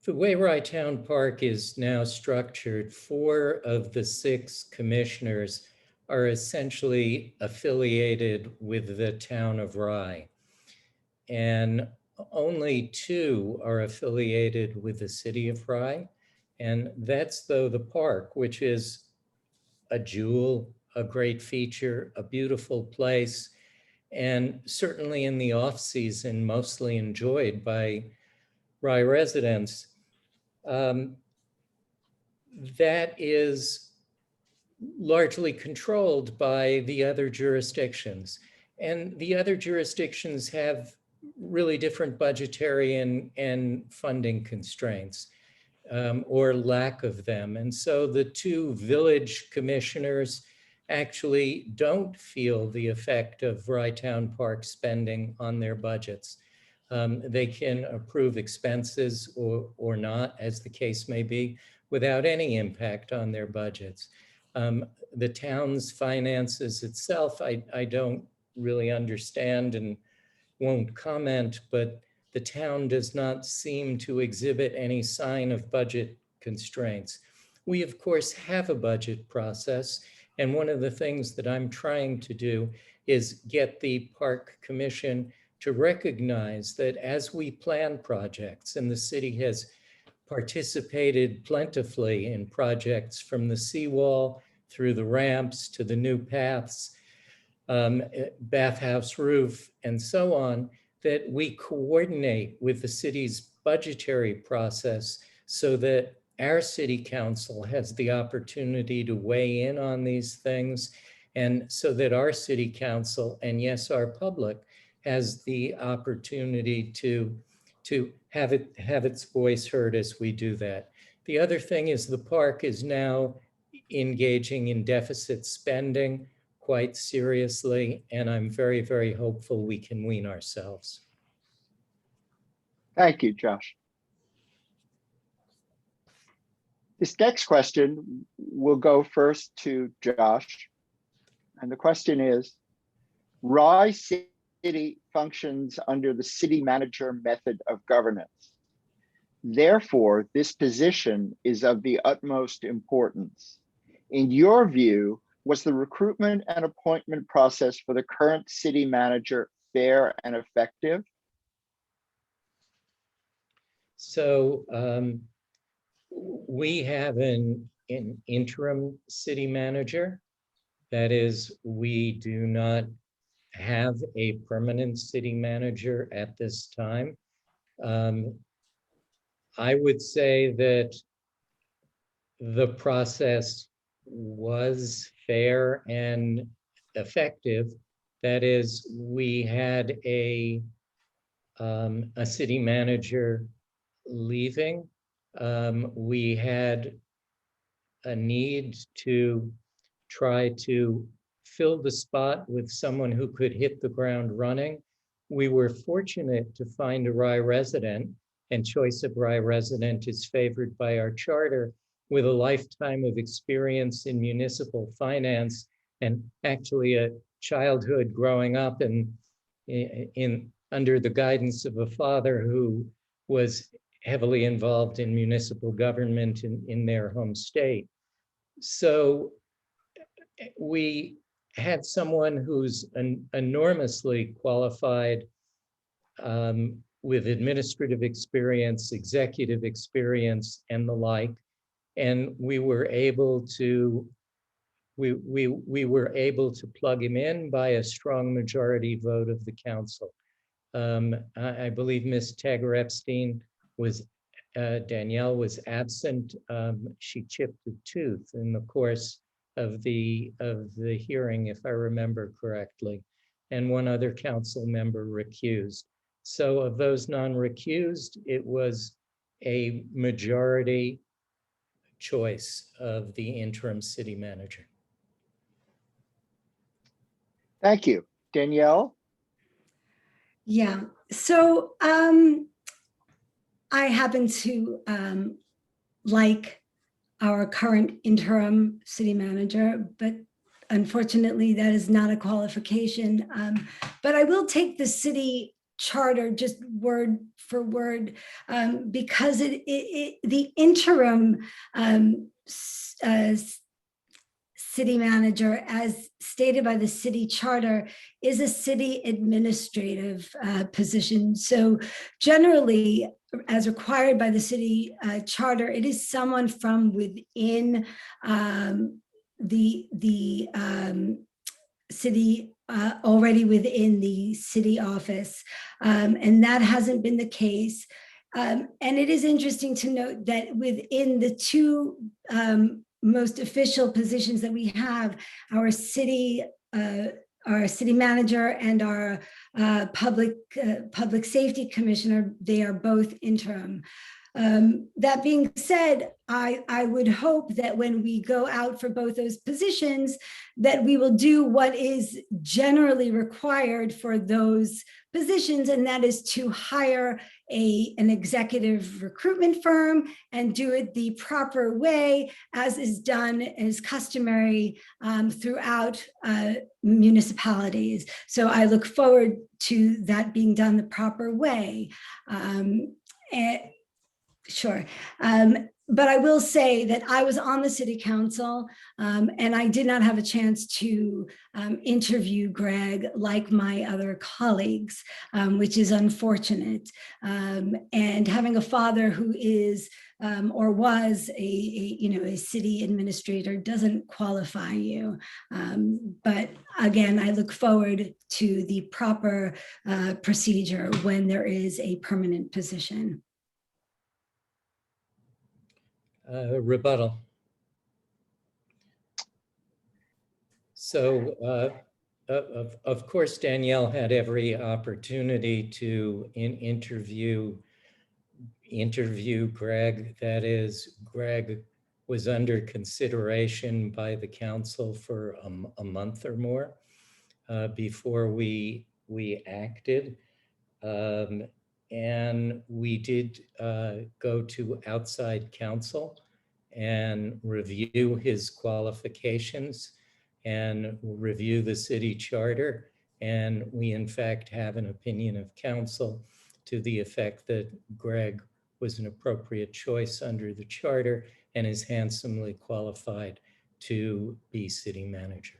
The way Rye Town Park is now structured, 4 of the 6 commissioners are essentially affiliated with the town of Rye. And only 2 are affiliated with the city of Rye. And that's though the park, which is a jewel, a great feature, a beautiful place, and certainly in the off-season, mostly enjoyed by Rye residents. That is largely controlled by the other jurisdictions. And the other jurisdictions have really different budgetary and funding constraints, or lack of them. And so the 2 village commissioners actually don't feel the effect of Rye Town Park spending on their budgets. They can approve expenses or not, as the case may be, without any impact on their budgets. The town's finances itself, I don't really understand and won't comment, but the town does not seem to exhibit any sign of budget constraints. We, of course, have a budget process, and one of the things that I'm trying to do is get the Park Commission to recognize that as we plan projects, and the city has participated plentifully in projects from the seawall through the ramps to the new paths, bathhouse roof, and so on, that we coordinate with the city's budgetary process so that our city council has the opportunity to weigh in on these things, and so that our city council, and yes, our public, has the opportunity to have its voice heard as we do that. The other thing is the park is now engaging in deficit spending quite seriously, and I'm very, very hopeful we can wean ourselves. Thank you, Josh. This next question will go first to Josh. And the question is, Rye City functions under the city manager method of governance. Therefore, this position is of the utmost importance. In your view, was the recruitment and appointment process for the current city manager fair and effective? So we have an interim city manager. That is, we do not have a permanent city manager at this time. I would say that the process was fair and effective. That is, we had a city manager leaving. We had a need to try to fill the spot with someone who could hit the ground running. We were fortunate to find a Rye resident, and choice of Rye resident is favored by our charter, with a lifetime of experience in municipal finance and actually a childhood growing up under the guidance of a father who was heavily involved in municipal government in their home state. So we had someone who's enormously qualified, with administrative experience, executive experience, and the like. And we were able to plug him in by a strong majority vote of the council. I believe Ms. Tagger-Epstein Danielle was absent. She chipped a tooth in the course of the hearing, if I remember correctly, and one other council member recused. So of those non-recused, it was a majority choice of the interim city manager. Thank you. Danielle? Yeah, so I happen to like our current interim city manager, but unfortunately that is not a qualification. But I will take the city charter just word for word, because the interim city manager, as stated by the city charter, is a city administrative position. So generally, as required by the city charter, it is someone from within the city, already within the city office. And that hasn't been the case. And it is interesting to note that within the two most official positions that we have, our city manager and our public safety commissioner, they are both interim. That being said, I would hope that when we go out for both those positions, that we will do what is generally required for those positions, and that is to hire an executive recruitment firm and do it the proper way, as is done, as customary throughout municipalities. So I look forward to that being done the proper way. Sure. But I will say that I was on the city council and I did not have a chance to interview Greg like my other colleagues, which is unfortunate. And having a father who is or was a city administrator doesn't qualify you. But again, I look forward to the proper procedure when there is a permanent position. Rebuttal. So, of course, Danielle had every opportunity to interview Greg. That is, Greg was under consideration by the council for a month or more before we acted. And we did go to outside counsel and review his qualifications and review the city charter. And we in fact have an opinion of council to the effect that Greg was an appropriate choice under the charter and is handsomely qualified to be city manager.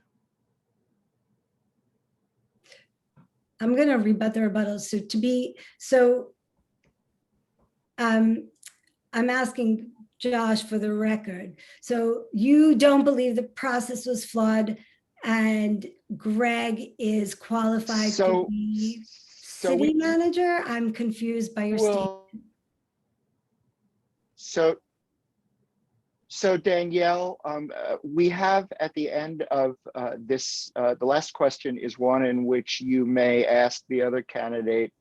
I'm going to rebut the rebuttal. I'm asking Josh for the record. So you don't believe the process was flawed and Greg is qualified to be city manager? I'm confused by your statement. So Danielle, we have at the end of this, the last question is one in which you may ask the other candidate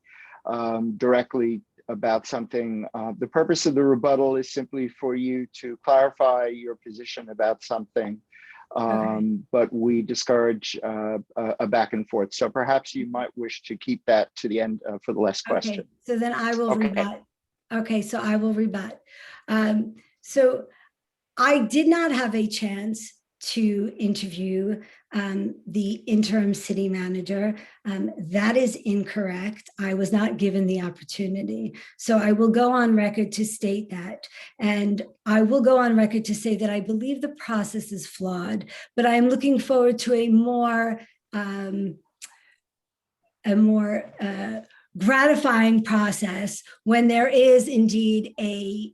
directly about something. The purpose of the rebuttal is simply for you to clarify your position about something, but we discourage a back and forth. So perhaps you might wish to keep that to the end for the last question. Okay, so then I will rebut. Okay, so I will rebut. So I did not have a chance to interview the interim city manager. That is incorrect. I was not given the opportunity. So I will go on record to state that. And I will go on record to say that I believe the process is flawed, but I am looking forward to a more gratifying process when there is indeed a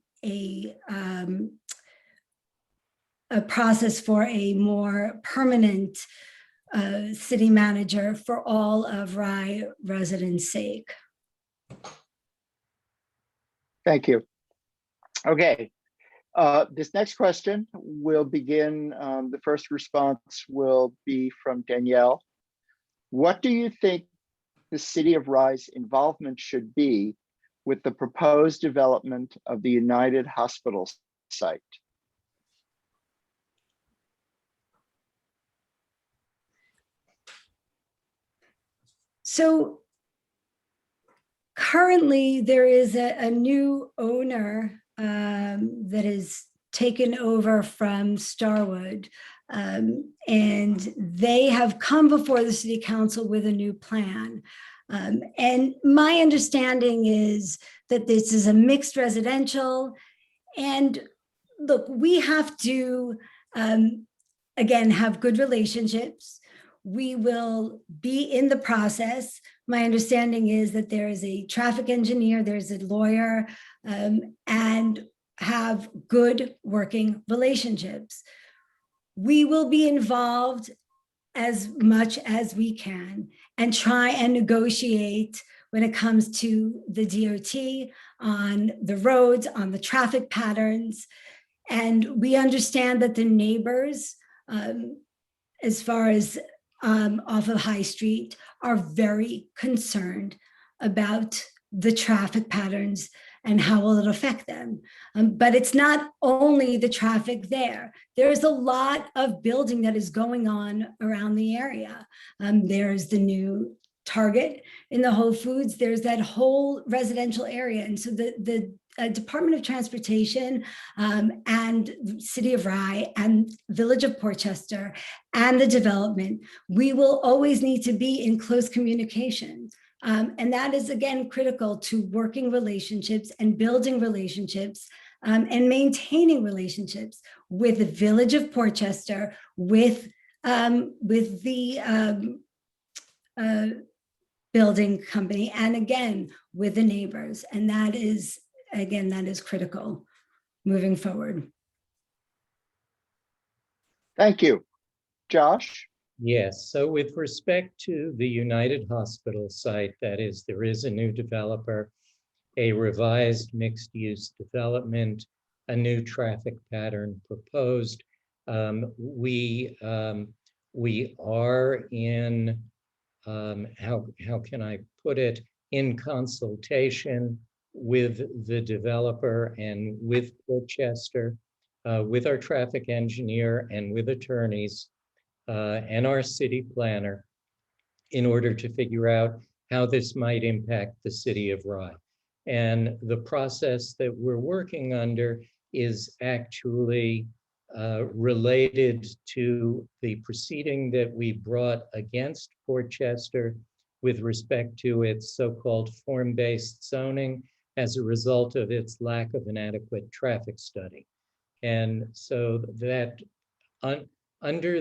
process for a more permanent city manager for all of Rye residents' sake. Thank you. Okay, this next question will begin, the first response will be from Danielle. What do you think the City of Rye's involvement should be with the proposed development of the United Hospital site? So currently there is a new owner that is taken over from Starwood, and they have come before the City Council with a new plan. And my understanding is that this is a mixed residential, and look, we have to again, have good relationships. We will be in the process. My understanding is that there is a traffic engineer, there's a lawyer, and have good working relationships. We will be involved as much as we can and try and negotiate when it comes to the DOT, on the roads, on the traffic patterns. And we understand that the neighbors, as far as off of High Street, are very concerned about the traffic patterns and how will it affect them. But it's not only the traffic there. There's a lot of building that is going on around the area. There's the new Target in the Whole Foods. There's that whole residential area. And so the Department of Transportation and City of Rye and Village of Portchester and the development, we will always need to be in close communication. And that is, again, critical to working relationships and building relationships and maintaining relationships with the Village of Portchester, with the building company, and again, with the neighbors. And that is, again, that is critical moving forward. Thank you. Josh? Yes, so with respect to the United Hospital site, that is, there is a new developer, a revised mixed-use development, a new traffic pattern proposed. We are in, how can I put it, in consultation with the developer and with Portchester, with our traffic engineer and with attorneys, and our city planner, in order to figure out how this might impact the city of Rye. And the process that we're working under is actually related to the proceeding that we brought against Portchester with respect to its so-called form-based zoning as a result of its lack of an adequate traffic study. And so that under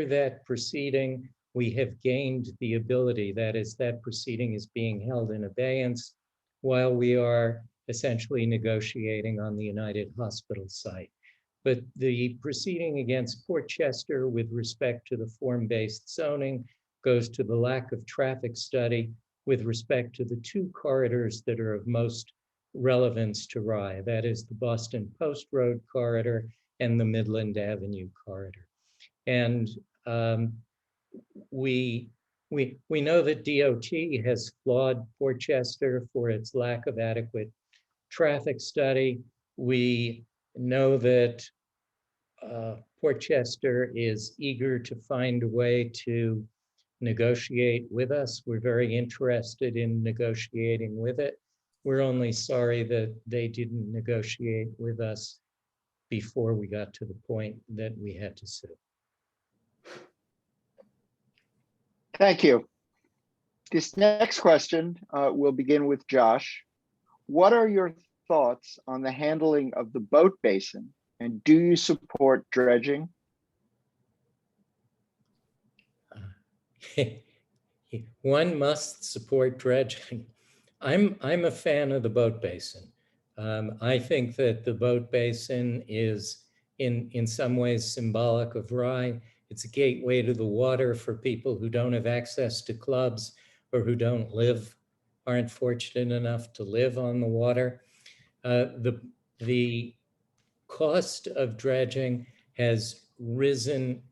that proceeding, we have gained the ability, that is, that proceeding is being held in abeyance while we are essentially negotiating on the United Hospital site. But the proceeding against Portchester with respect to the form-based zoning goes to the lack of traffic study with respect to the two corridors that are of most relevance to Rye, that is the Boston Post Road corridor and the Midland Avenue corridor. And we know that DOT has flawed Portchester for its lack of adequate traffic study. We know that Portchester is eager to find a way to negotiate with us. We're very interested in negotiating with it. We're only sorry that they didn't negotiate with us before we got to the point that we had to sue. Thank you. This next question will begin with Josh. What are your thoughts on the handling of the boat basin, and do you support dredging? One must support dredging. I'm a fan of the boat basin. I think that the boat basin is in some ways symbolic of Rye. It's a gateway to the water for people who don't have access to clubs or who aren't fortunate enough to live on the water. The cost of dredging has risen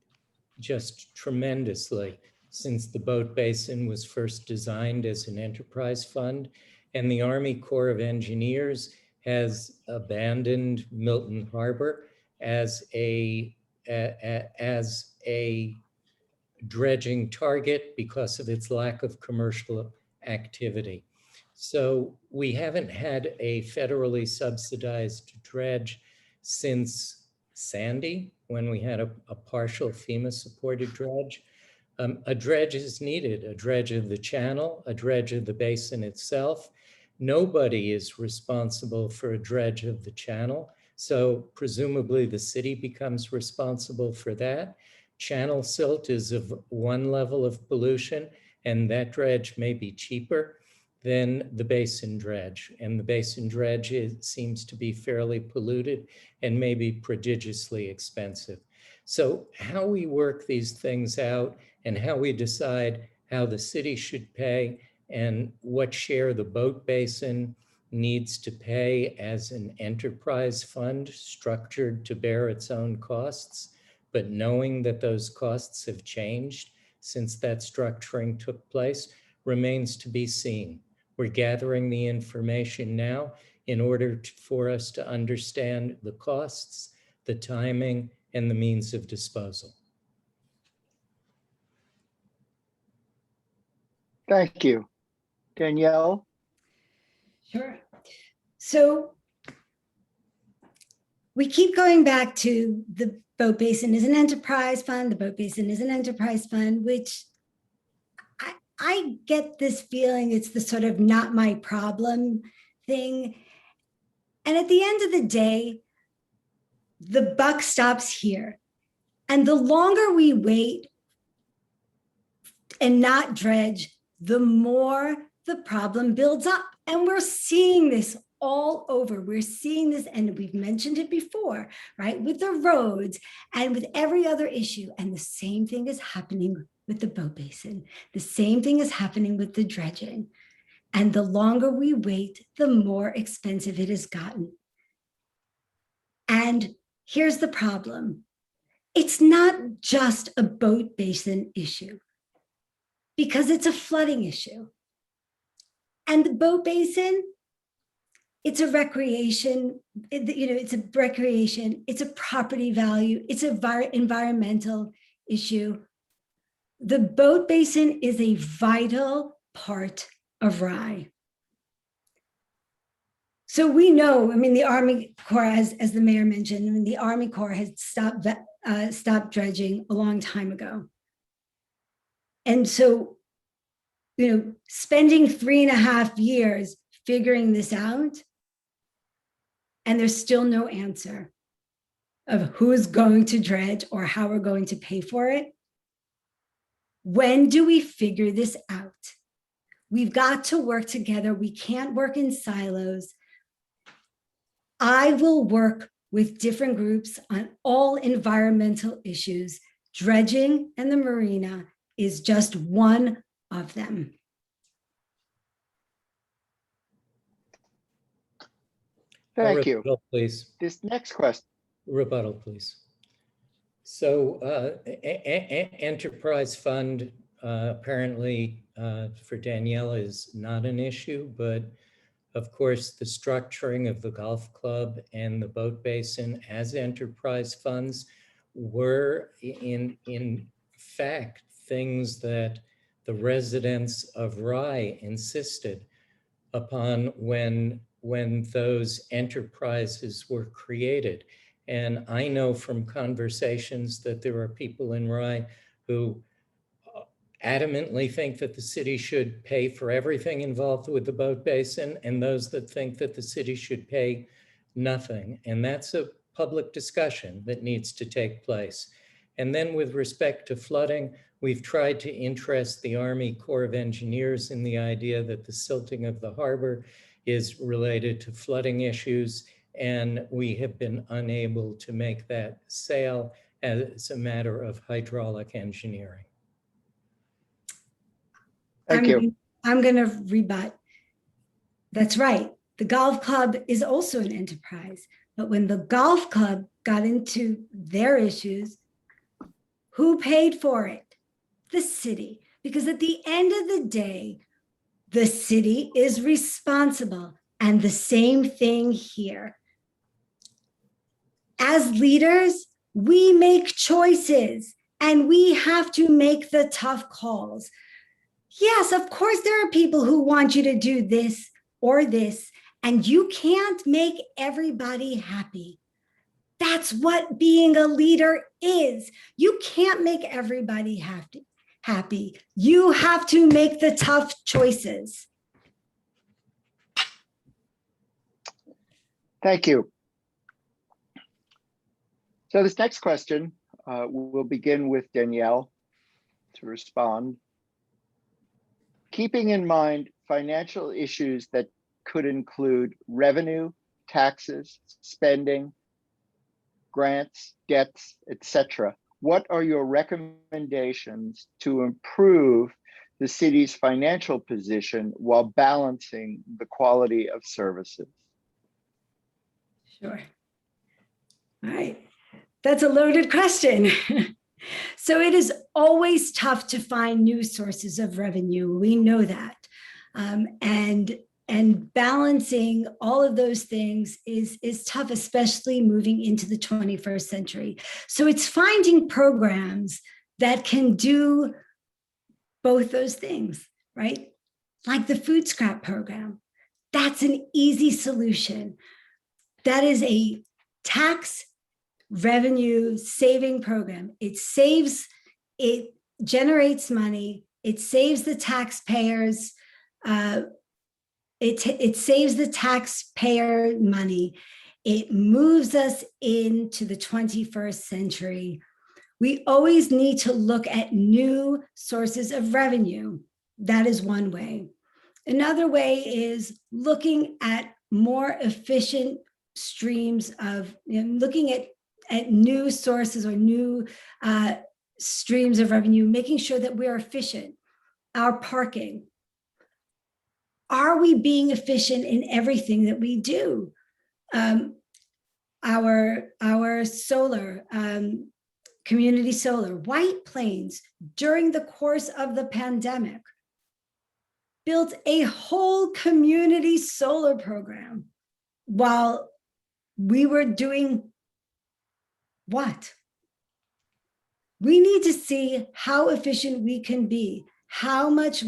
just tremendously since the boat basin was first designed as an enterprise fund, and the Army Corps of Engineers has abandoned Milton Harbor as a dredging target because of its lack of commercial activity. So we haven't had a federally subsidized dredge since Sandy, when we had a partial FEMA-supported dredge. A dredge is needed, a dredge of the channel, a dredge of the basin itself. Nobody is responsible for a dredge of the channel. So presumably the city becomes responsible for that. Channel silt is of one level of pollution, and that dredge may be cheaper than the basin dredge. And the basin dredge seems to be fairly polluted and maybe prodigiously expensive. So how we work these things out and how we decide how the city should pay and what share the boat basin needs to pay as an enterprise fund structured to bear its own costs, but knowing that those costs have changed since that structuring took place remains to be seen. We're gathering the information now in order for us to understand the costs, the timing, and the means of disposal. Thank you. Danielle? Sure. So we keep going back to the boat basin is an enterprise fund, the boat basin is an enterprise fund, which I get this feeling it's the sort of not my problem thing. And at the end of the day, the buck stops here. And the longer we wait and not dredge, the more the problem builds up. And we're seeing this all over. We're seeing this, and we've mentioned it before, right? With the roads and with every other issue. And the same thing is happening with the boat basin. The same thing is happening with the dredging. And the longer we wait, the more expensive it has gotten. And here's the problem. It's not just a boat basin issue, because it's a flooding issue. And the boat basin, it's a recreation, it's a recreation, it's a property value, it's an environmental issue. The boat basin is a vital part of Rye. So we know, I mean, the Army Corps, as the mayor mentioned, I mean, the Army Corps had stopped dredging a long time ago. And so, spending 3.5 years figuring this out, and there's still no answer of who's going to dredge or how we're going to pay for it. When do we figure this out? We've got to work together. We can't work in silos. I will work with different groups on all environmental issues. Dredging and the marina is just one of them. Thank you. Rebuttal, please. This next question. Rebuttal, please. So enterprise fund apparently for Danielle is not an issue, but of course the structuring of the golf club and the boat basin as enterprise funds were in fact things that the residents of Rye insisted upon when those enterprises were created. And I know from conversations that there are people in Rye who adamantly think that the city should pay for everything involved with the boat basin, and those that think that the city should pay nothing. And that's a public discussion that needs to take place. And then with respect to flooding, we've tried to interest the Army Corps of Engineers in the idea that the silting of the harbor is related to flooding issues, and we have been unable to make that sale as a matter of hydraulic engineering. Thank you. I'm going to rebut. That's right. The golf club is also an enterprise. But when the golf club got into their issues, who paid for it? The city. Because at the end of the day, the city is responsible. And the same thing here. As leaders, we make choices and we have to make the tough calls. Yes, of course, there are people who want you to do this or this, and you can't make everybody happy. That's what being a leader is. You can't make everybody happy. You have to make the tough choices. Thank you. So this next question, we'll begin with Danielle to respond. Keeping in mind financial issues that could include revenue, taxes, spending, grants, debts, etc., what are your recommendations to improve the city's financial position while balancing the quality of services? Sure. All right. That's a loaded question. So it is always tough to find new sources of revenue. We know that. And balancing all of those things is tough, especially moving into the 21st century. So it's finding programs that can do both those things, right? Like the food scrap program. That's an easy solution. That is a tax revenue saving program. It generates money. It saves the taxpayers. It saves the taxpayer money. It moves us into the 21st century. We always need to look at new sources of revenue. That is one way. Another way is looking at more efficient streams of, looking at new sources or new streams of revenue, making sure that we're efficient. Our parking. Are we being efficient in everything that we do? Our solar, community solar, White Plains, during the course of the pandemic, built a whole community solar program while we were doing what? We need to see how efficient we can be, how much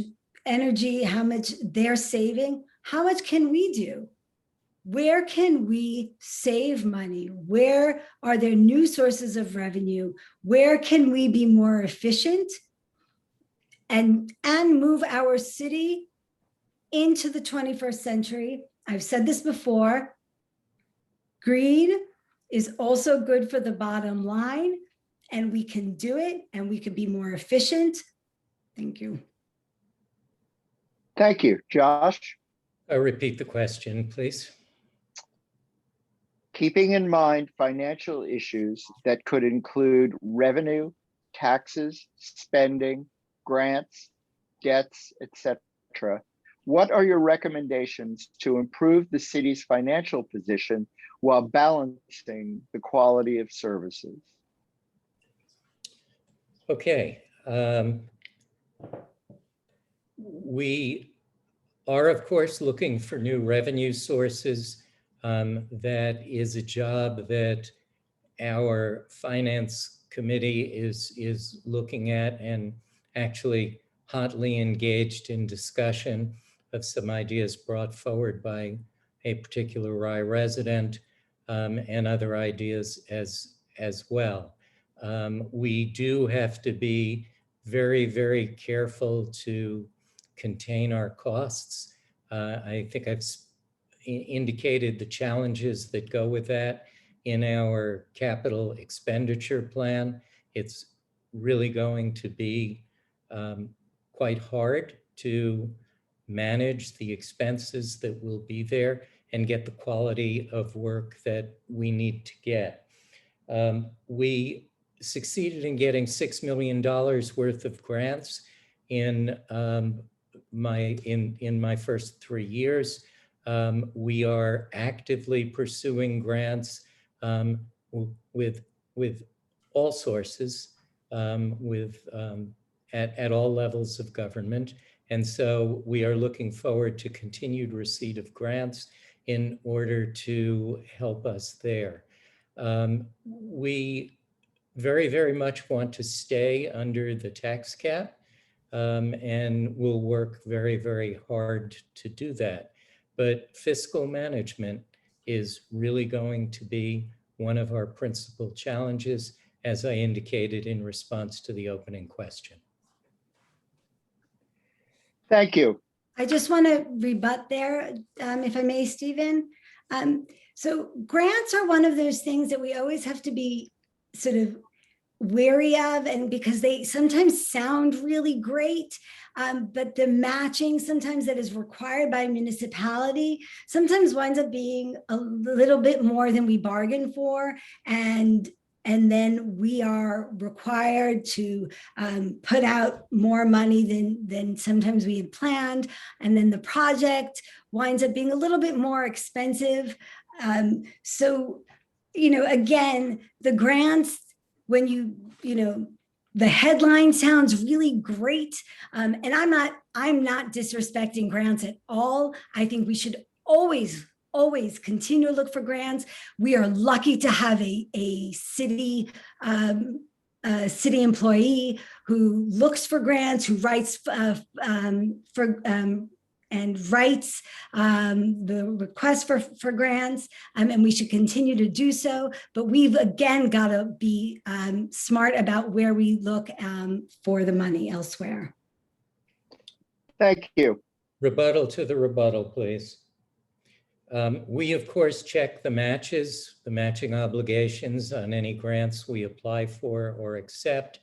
energy, how much they're saving, how much can we do? Where can we save money? Where are there new sources of revenue? Where can we be more efficient and move our city into the 21st century? I've said this before, greed is also good for the bottom line, and we can do it, and we can be more efficient. Thank you. Thank you. Josh? Repeat the question, please. Keeping in mind financial issues that could include revenue, taxes, spending, grants, debts, etc., what are your recommendations to improve the city's financial position while balancing the quality of services? Okay. We are, of course, looking for new revenue sources. That is a job that our finance committee is looking at and actually hotly engaged in discussion of some ideas brought forward by a particular Rye resident and other ideas as well. We do have to be very, very careful to contain our costs. I think I've indicated the challenges that go with that in our capital expenditure plan. It's really going to be quite hard to manage the expenses that will be there and get the quality of work that we need to get. We succeeded in getting $6 million worth of grants in my first 3 years. We are actively pursuing grants with all sources, at all levels of government. And so we are looking forward to continued receipt of grants in order to help us there. We very, very much want to stay under the tax cap, and we'll work very, very hard to do that. But fiscal management is really going to be one of our principal challenges, as I indicated in response to the opening question. Thank you. I just want to rebut there, if I may, Stephen. So grants are one of those things that we always have to be sort of wary of, and because they sometimes sound really great, but the matching sometimes that is required by a municipality sometimes winds up being a little bit more than we bargained for. And then we are required to put out more money than sometimes we had planned. And then the project winds up being a little bit more expensive. So, again, the grants, when the headline sounds really great. And I'm not disrespecting grants at all. I think we should always continue to look for grants. We are lucky to have a city employee who looks for grants, who writes and writes the request for grants, and we should continue to do so. But we've again got to be smart about where we look for the money elsewhere. Thank you. Rebuttal to the rebuttal, please. We, of course, check the matching obligations on any grants we apply for or accept,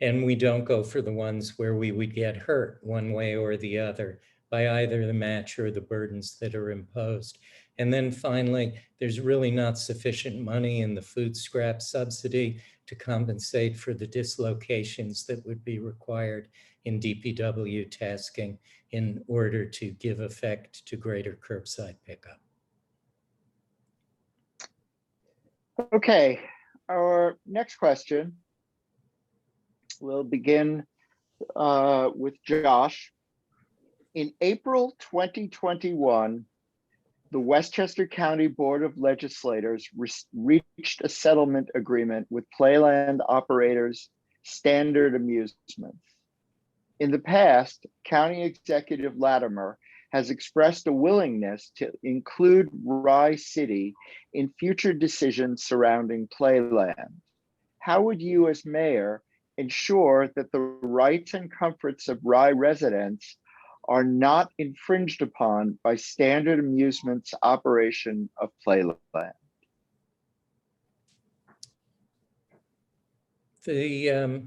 and we don't go for the ones where we would get hurt one way or the other by either the match or the burdens that are imposed. And then finally, there's really not sufficient money in the food scrap subsidy to compensate for the dislocations that would be required in DPW tasking in order to give effect to greater curbside pickup. Okay, our next question will begin with Josh. In April 2021, the Westchester County Board of Legislators reached a settlement agreement with Playland operators Standard Amusements. In the past, County Executive Latimer has expressed a willingness to include Rye City in future decisions surrounding Playland. How would you, as mayor, ensure that the rights and comforts of Rye residents are not infringed upon by Standard Amusements' operation of Playland? The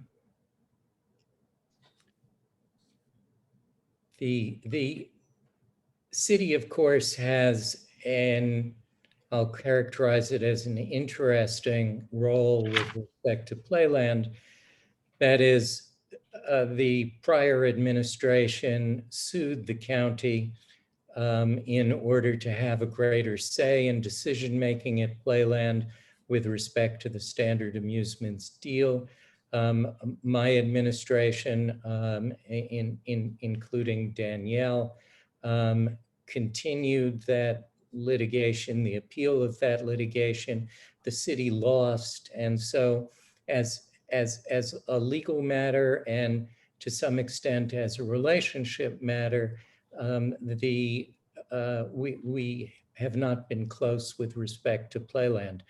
city, of course, has I'll characterize it as an interesting role with respect to Playland. That is, the prior administration sued the county in order to have a greater say in decision-making at Playland with respect to the Standard Amusements deal. My administration, including Danielle, continued that litigation, the appeal of that litigation. The city lost, and so as a legal matter and to some extent as a relationship matter, we have not been close with respect to Playland,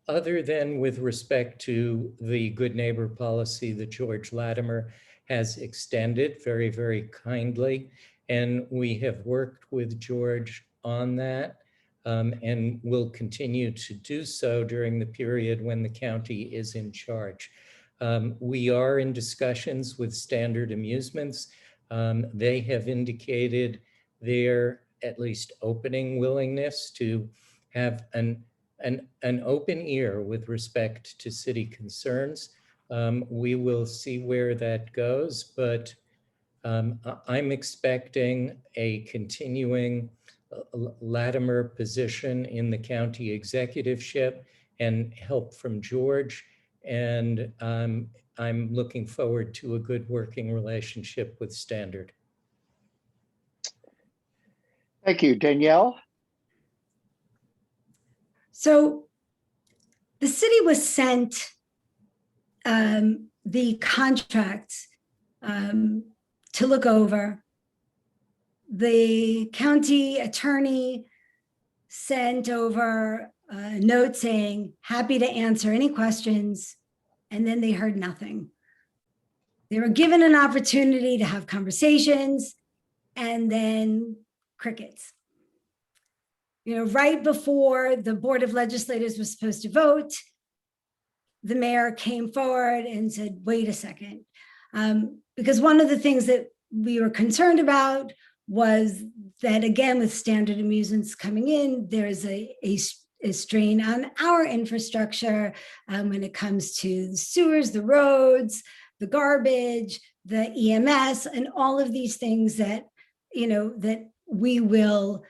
other than with respect to the good neighbor policy that George Latimer has extended very, very kindly. And we have worked with George on that and will continue to do so during the period when the county is in charge. We are in discussions with Standard Amusements. They have indicated their at least opening willingness to have an open ear with respect to city concerns. We will see where that goes, but I'm expecting a continuing Latimer position in the county executiveship and help from George. And I'm looking forward to a good working relationship with Standard. Thank you. Danielle? So the city was sent the contract to look over. The county attorney sent over a note saying, happy to answer any questions, and then they heard nothing. They were given an opportunity to have conversations, and then crickets. Right before the Board of Legislators was supposed to vote, the mayor came forward and said, wait a second. Because one of the things that we were concerned about was that, again, with Standard Amusements coming in, there's a strain on our infrastructure when it comes to the sewers, the roads, the garbage, the EMS, and all of these things that, that we will,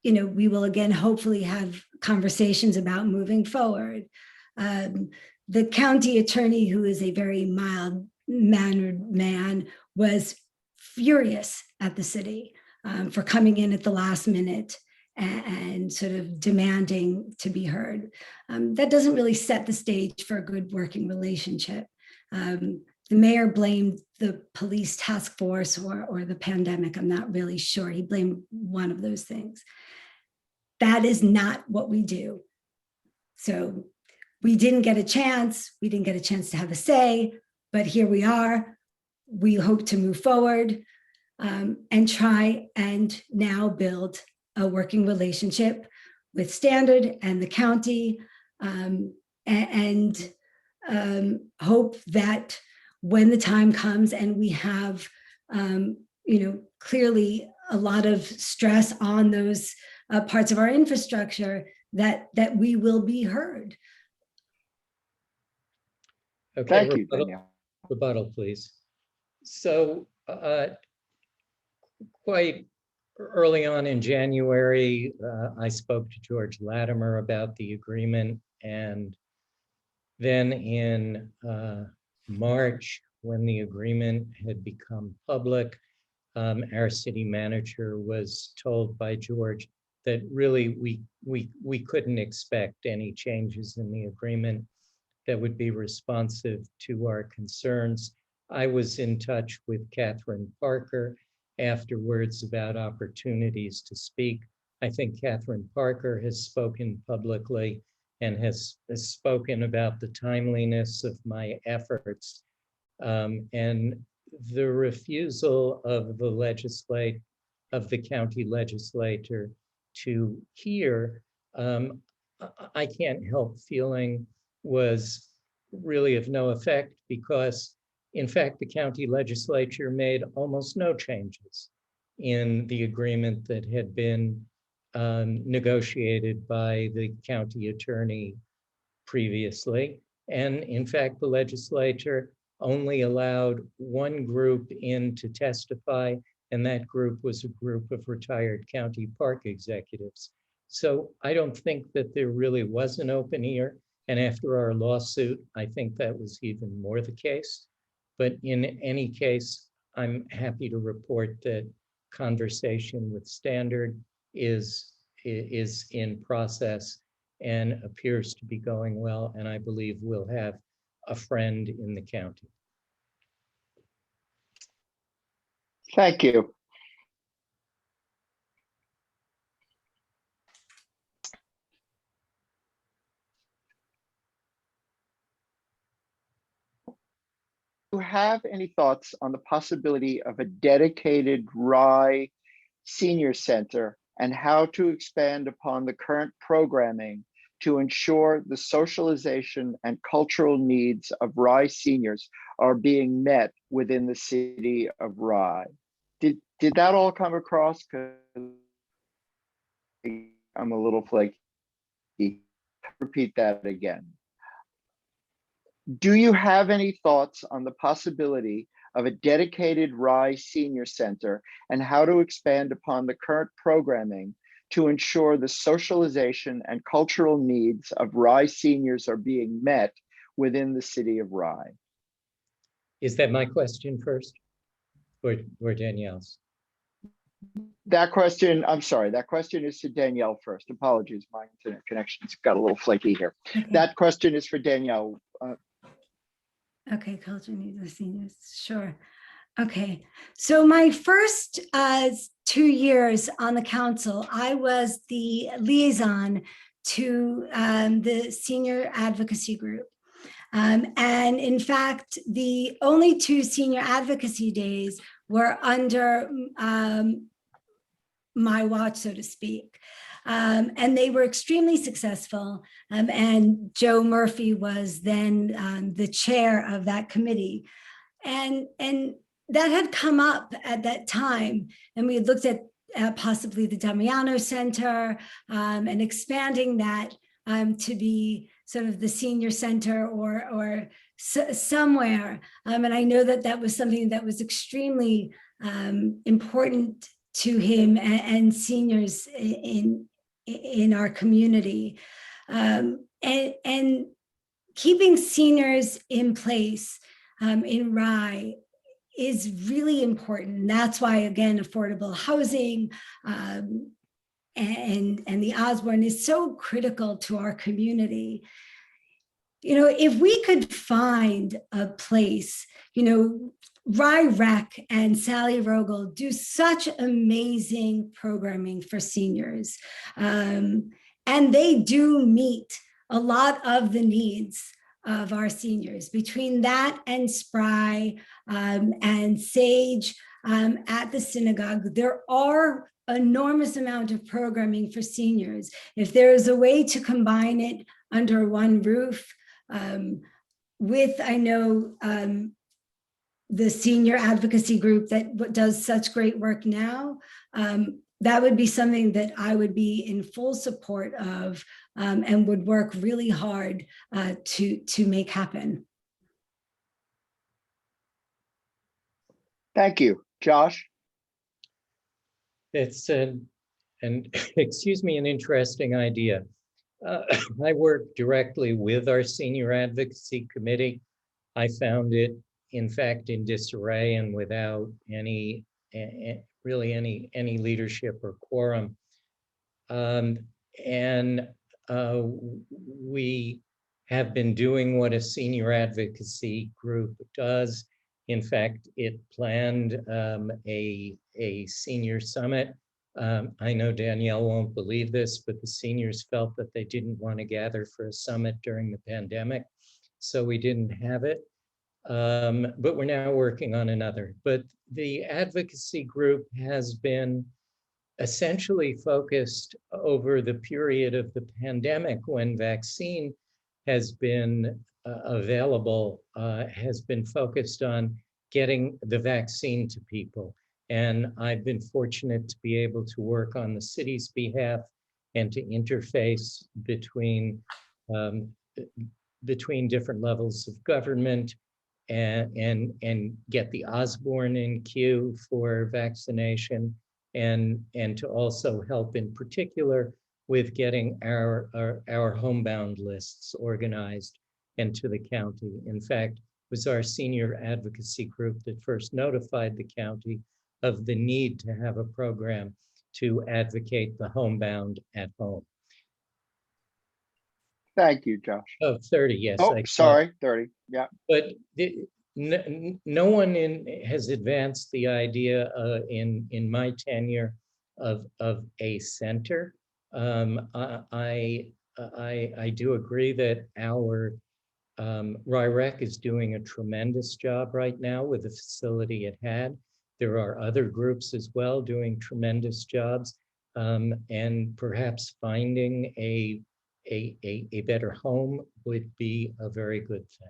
we will again, hopefully have conversations about moving forward. The county attorney, who is a very mild-mannered man, was furious at the city for coming in at the last minute and sort of demanding to be heard. That doesn't really set the stage for a good working relationship. The mayor blamed the police task force or the pandemic. I'm not really sure. He blamed one of those things. That is not what we do. So we didn't get a chance. We didn't get a chance to have a say, but here we are. We hope to move forward and try and now build a working relationship with Standard and the county, and hope that when the time comes and we have, clearly a lot of stress on those parts of our infrastructure, that we will be heard. Okay, Thank you, Danielle. rebuttal, please. So quite early on in January, I spoke to George Latimer about the agreement, and then in March, when the agreement had become public, our city manager was told by George that really we couldn't expect any changes in the agreement that would be responsive to our concerns. I was in touch with Catherine Parker afterwards about opportunities to speak. I think Catherine Parker has spoken publicly and has spoken about the timeliness of my efforts. And the refusal of the county legislator to hear, I can't help feeling was really of no effect, because in fact, the county legislature made almost no changes in the agreement that had been negotiated by the county attorney previously. And in fact, the legislature only allowed one group in to testify, and that group was a group of retired county park executives. So I don't think that there really was an open ear. And after our lawsuit, I think that was even more the case. But in any case, I'm happy to report that conversation with Standard is in process and appears to be going well. And I believe we'll have a friend in the county. Thank you. Do you have any thoughts on the possibility of a dedicated Rye Senior Center and how to expand upon the current programming to ensure the socialization and cultural needs of Rye seniors are being met within the city of Rye? Did that all come across? Because I'm a little flaky. Repeat that again. Do you have any thoughts on the possibility of a dedicated Rye Senior Center and how to expand upon the current programming to ensure the socialization and cultural needs of Rye seniors are being met within the city of Rye? Is that my question first, or Danielle's? That question, I'm sorry, that question is to Danielle first. Apologies, my internet connection's got a little flaky here. Okay. That question is for Danielle. Okay, culture needs of seniors, sure. Okay, so my first 2 years on the council, I was the liaison to the senior advocacy group. And in fact, the only 2 senior advocacy days were under my watch, so to speak. And they were extremely successful. And Joe Murphy was then the chair of that committee. And that had come up at that time. And we had looked at possibly the Damiano Center and expanding that to be sort of the senior center or somewhere. And I know that that was something that was extremely important to him and seniors in our community. And keeping seniors in place in Rye is really important. That's why, again, affordable housing and the Osborne is so critical to our community. You know, if we could find a place, you know, Rye Rec and Sally Rogel do such amazing programming for seniors. And they do meet a lot of the needs of our seniors. Between that and Spry and Sage at the synagogue, there are enormous amount of programming for seniors. If there is a way to combine it under one roof with, I know, the senior advocacy group that does such great work now, that would be something that I would be in full support of and would work really hard to make happen. Thank you. Josh? It's an excuse me, an interesting idea. I work directly with our senior advocacy committee. I found it, in fact, in disarray and without any really any leadership or quorum. We have been doing what a senior advocacy group does. In fact, it planned a senior summit. I know Danielle won't believe this, but the seniors felt that they didn't want to gather for a summit during the pandemic, so we didn't have it. But we're now working on another. But the advocacy group has been essentially focused over the period of the pandemic when vaccine has been available, has been focused on getting the vaccine to people. And I've been fortunate to be able to work on the city's behalf and to interface between different levels of government and get the Osborne in queue for vaccination, and to also help in particular with getting our homebound lists organized and to the county. In fact, it was our senior advocacy group that first notified the county of the need to have a program to advocate the homebound at home. Thank you, Josh. Oh, 30, yes. Oh, sorry, 30, yeah. But no one has advanced the idea in my tenure of a center. I do agree that our RIREC is doing a tremendous job right now with the facility it had. There are other groups as well doing tremendous jobs, and perhaps finding a better home would be a very good thing.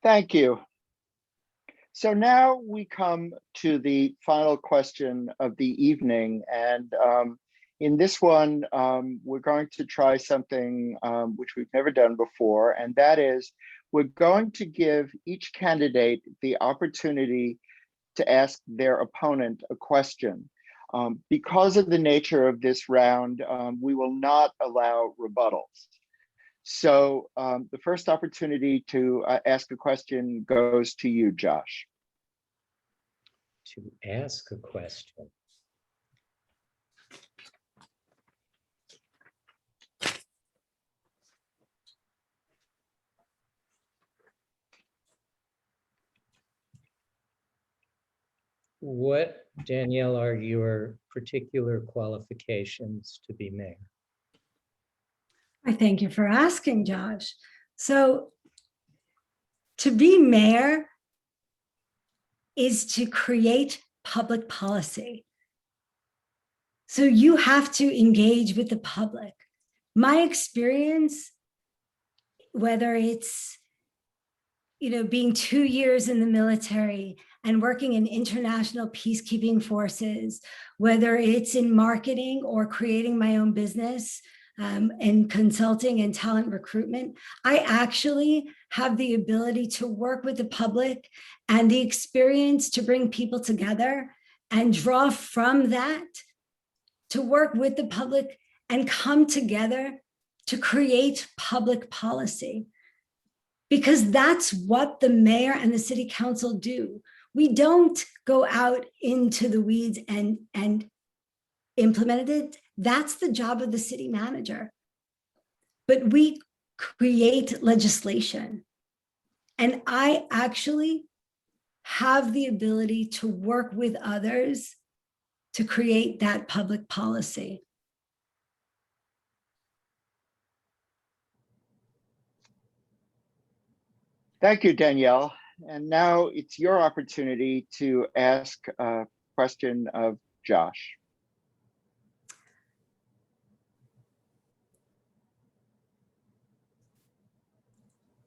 Thank you. So now we come to the final question of the evening. And in this one, we're going to try something which we've never done before. And that is, we're going to give each candidate the opportunity to ask their opponent a question. Because of the nature of this round, we will not allow rebuttals. So the first opportunity to ask a question goes to you, Josh. To ask a question. What, Danielle, are your particular qualifications to be mayor? I thank you for asking, Josh. So to be mayor is to create public policy. So you have to engage with the public. My experience, whether it's, being 2 years in the military and working in international peacekeeping forces, whether it's in marketing or creating my own business, and consulting and talent recruitment, I actually have the ability to work with the public and the experience to bring people together and draw from that to work with the public and come together to create public policy. Because that's what the mayor and the city council do. We don't go out into the weeds and implement it. That's the job of the city manager. But we create legislation. And I actually have the ability to work with others to create that public policy. Thank you, Danielle. And now it's your opportunity to ask a question of Josh.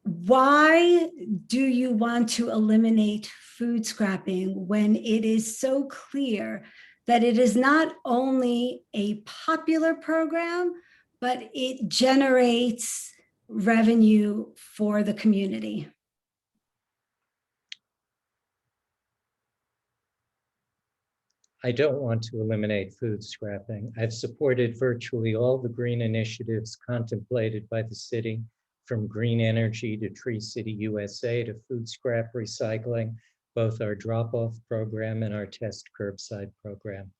Why do you want to eliminate food scrapping when it is so clear that it is not only a popular program, but it generates revenue for the community? I don't want to eliminate food scrapping. I've supported virtually all the green initiatives contemplated by the city, from green energy to Tree City USA to food scrap recycling, both our drop-off program and our test curbside program.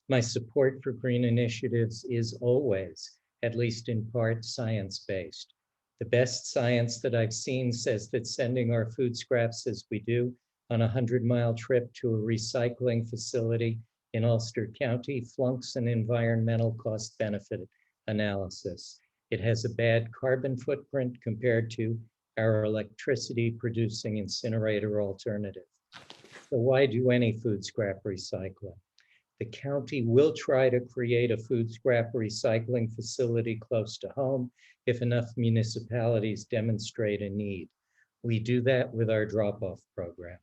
My support for green initiatives is always, at least in part, science-based. The best science that I've seen says that sending our food scraps as we do on a 100-mile trip to a recycling facility in Ulster County flunks an environmental cost-benefit analysis. It has a bad carbon footprint compared to our electricity-producing incinerator alternative. So why do any food scrap recycling? The county will try to create a food scrap recycling facility close to home if enough municipalities demonstrate a need. We do that with our drop-off program.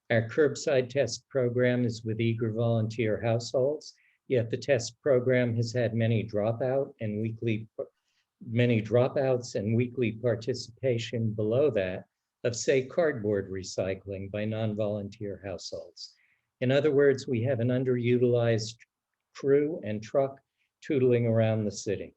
Our curbside test program is with eager volunteer households, yet the test program has had many dropouts and weekly participation below that of, say, cardboard recycling by non-volunteer households. In other words, we have an underutilized crew and truck tootling around the city.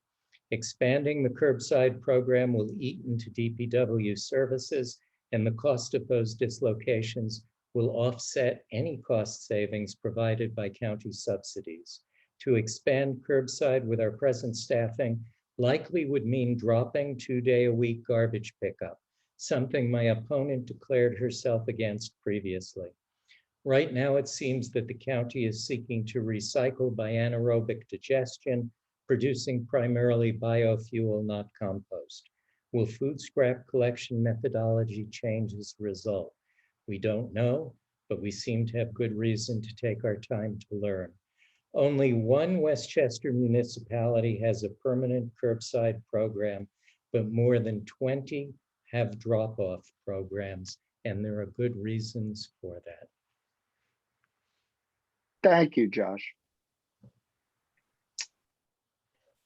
Expanding the curbside program will eat into DPW services, and the cost of those dislocations will offset any cost savings provided by county subsidies. To expand curbside with our present staffing likely would mean dropping 2-day-a-week garbage pickup, something my opponent declared herself against previously. Right now, it seems that the county is seeking to recycle by anaerobic digestion, producing primarily biofuel, not compost. Will food scrap collection methodology change as a result? We don't know, but we seem to have good reason to take our time to learn. Only one Westchester municipality has a permanent curbside program, but more than 20 have drop-off programs, and there are good reasons for that. Thank you, Josh.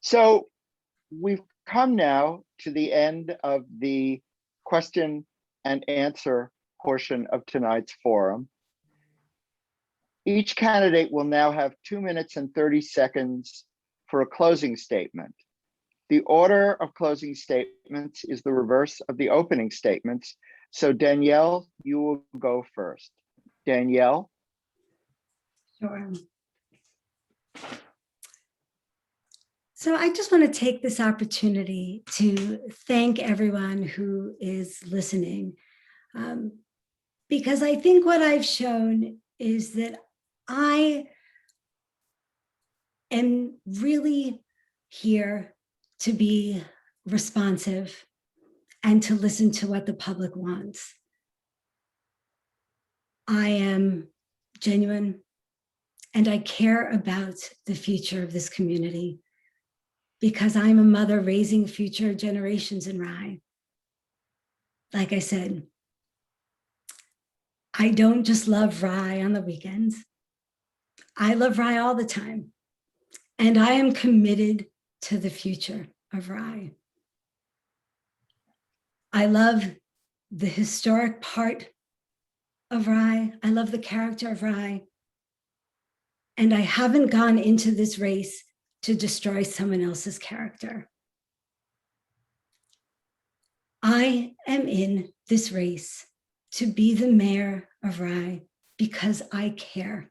So we've come now to the end of the question and answer portion of tonight's forum. Each candidate will now have 2 minutes and 30 seconds for a closing statement. The order of closing statements is the reverse of the opening statements. So Danielle, you will go first. Danielle? Sure. So I just want to take this opportunity to thank everyone who is listening, because I think what I've shown is that I am really here to be responsive and to listen to what the public wants. I am genuine. and I care about the future of this community because I'm a mother raising future generations in Rye. Like I said, I don't just love Rye on the weekends. I love Rye all the time. And I am committed to the future of Rye. I love the historic part of Rye. I love the character of Rye. And I haven't gone into this race to destroy someone else's character. I am in this race to be the mayor of Rye because I care.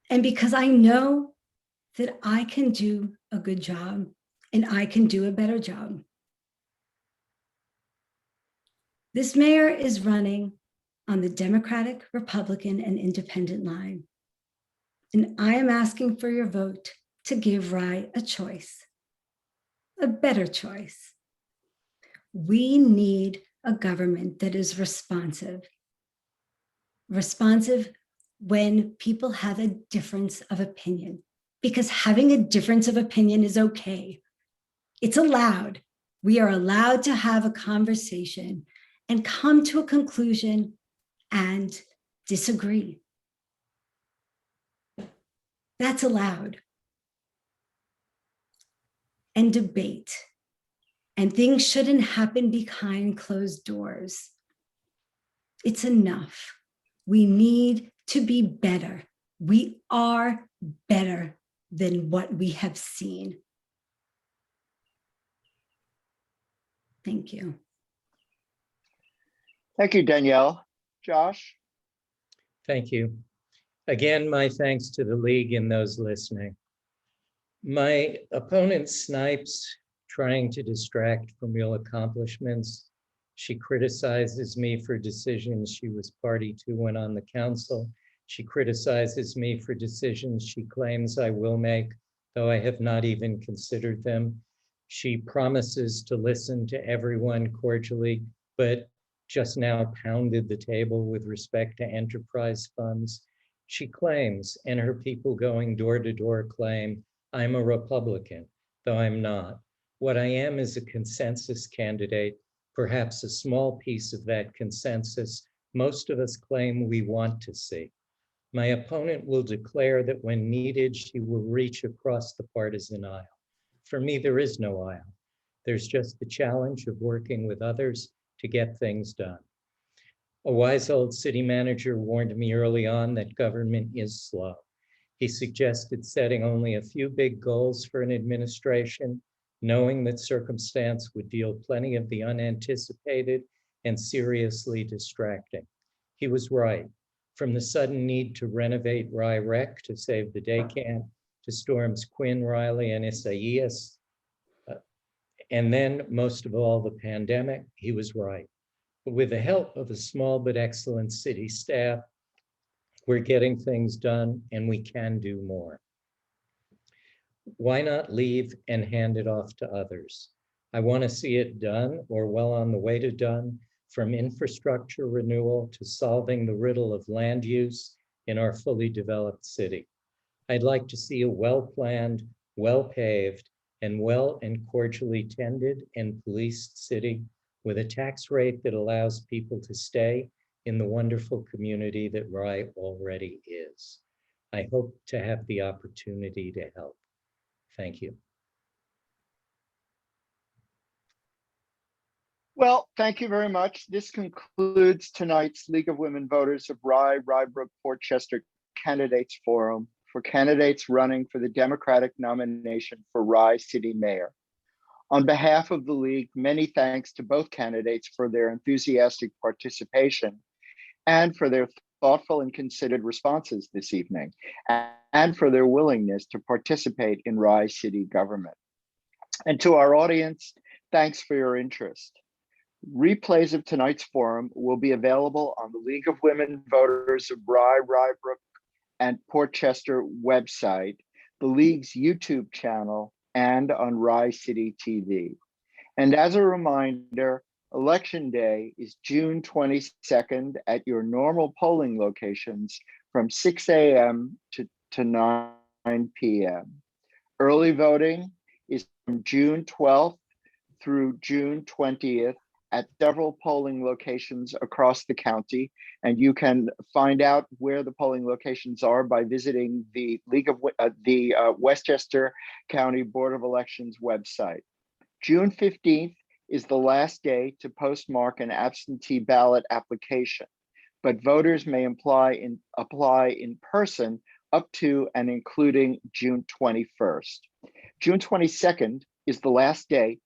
And because I know that I can do a good job and I can do a better job. This mayor is running on the Democratic, Republican, and Independent line. And I am asking for your vote to give Rye a choice, a better choice. We need a government that is responsive when people have a difference of opinion, because having a difference of opinion is okay. It's allowed. We are allowed to have a conversation and come to a conclusion and disagree. That's allowed. And debate. And things shouldn't happen behind closed doors. It's enough. We need to be better. We are better than what we have seen. Thank you. Thank you, Danielle. Josh? Thank you. Again, my thanks to the League and those listening. My opponent snipes, trying to distract from real accomplishments. She criticizes me for decisions she was party to when on the council. She criticizes me for decisions she claims I will make, though I have not even considered them. She promises to listen to everyone cordially, but just now pounded the table with respect to enterprise funds. She claims, and her people going door to door claim, I'm a Republican, though I'm not. What I am is a consensus candidate, perhaps a small piece of that consensus most of us claim we want to see. My opponent will declare that when needed, she will reach across the partisan aisle. For me, there is no aisle. There's just the challenge of working with others to get things done. A wise old city manager warned me early on that government is slow. He suggested setting only a few big goals for an administration, knowing that circumstance would deal plenty of the unanticipated and seriously distracting. He was right. From the sudden need to renovate Rye Rec to save the day camp, to storms Quinn, Riley, and Isaias, and then most of all, the pandemic, he was right. But with the help of a small but excellent city staff, we're getting things done and we can do more. Why not leave and hand it off to others? I want to see it done or well on the way to done, from infrastructure renewal to solving the riddle of land use in our fully developed city. I'd like to see a well-planned, well-paved, and well and cordially tended and policed city with a tax rate that allows people to stay in the wonderful community that Rye already is. I hope to have the opportunity to help. Thank you. Well, thank you very much. This concludes tonight's League of Women Voters of Rye, Rybrook, Portchester Candidates Forum for candidates running for the Democratic nomination for Rye City Mayor. On behalf of the League, many thanks to both candidates for their enthusiastic participation and for their thoughtful and considered responses this evening, and for their willingness to participate in Rye City government. And to our audience, thanks for your interest. Replays of tonight's forum will be available on the League of Women Voters of Rye, Rybrook, and Portchester website, the League's YouTube channel, and on Rye City TV. And as a reminder, Election Day is June 22nd at your normal polling locations from 6 a.m. to 9 p.m. Early voting is from June 12th through June 20th at several polling locations across the county. And you can find out where the polling locations are by visiting the Westchester County Board of Elections website. June 15th is the last day to postmark an absentee ballot application, but voters may apply in person up to and including June 21st. June 22nd is the last day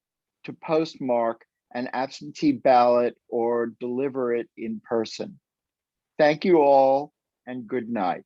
to postmark an absentee ballot or deliver it in person. Thank you all and good night.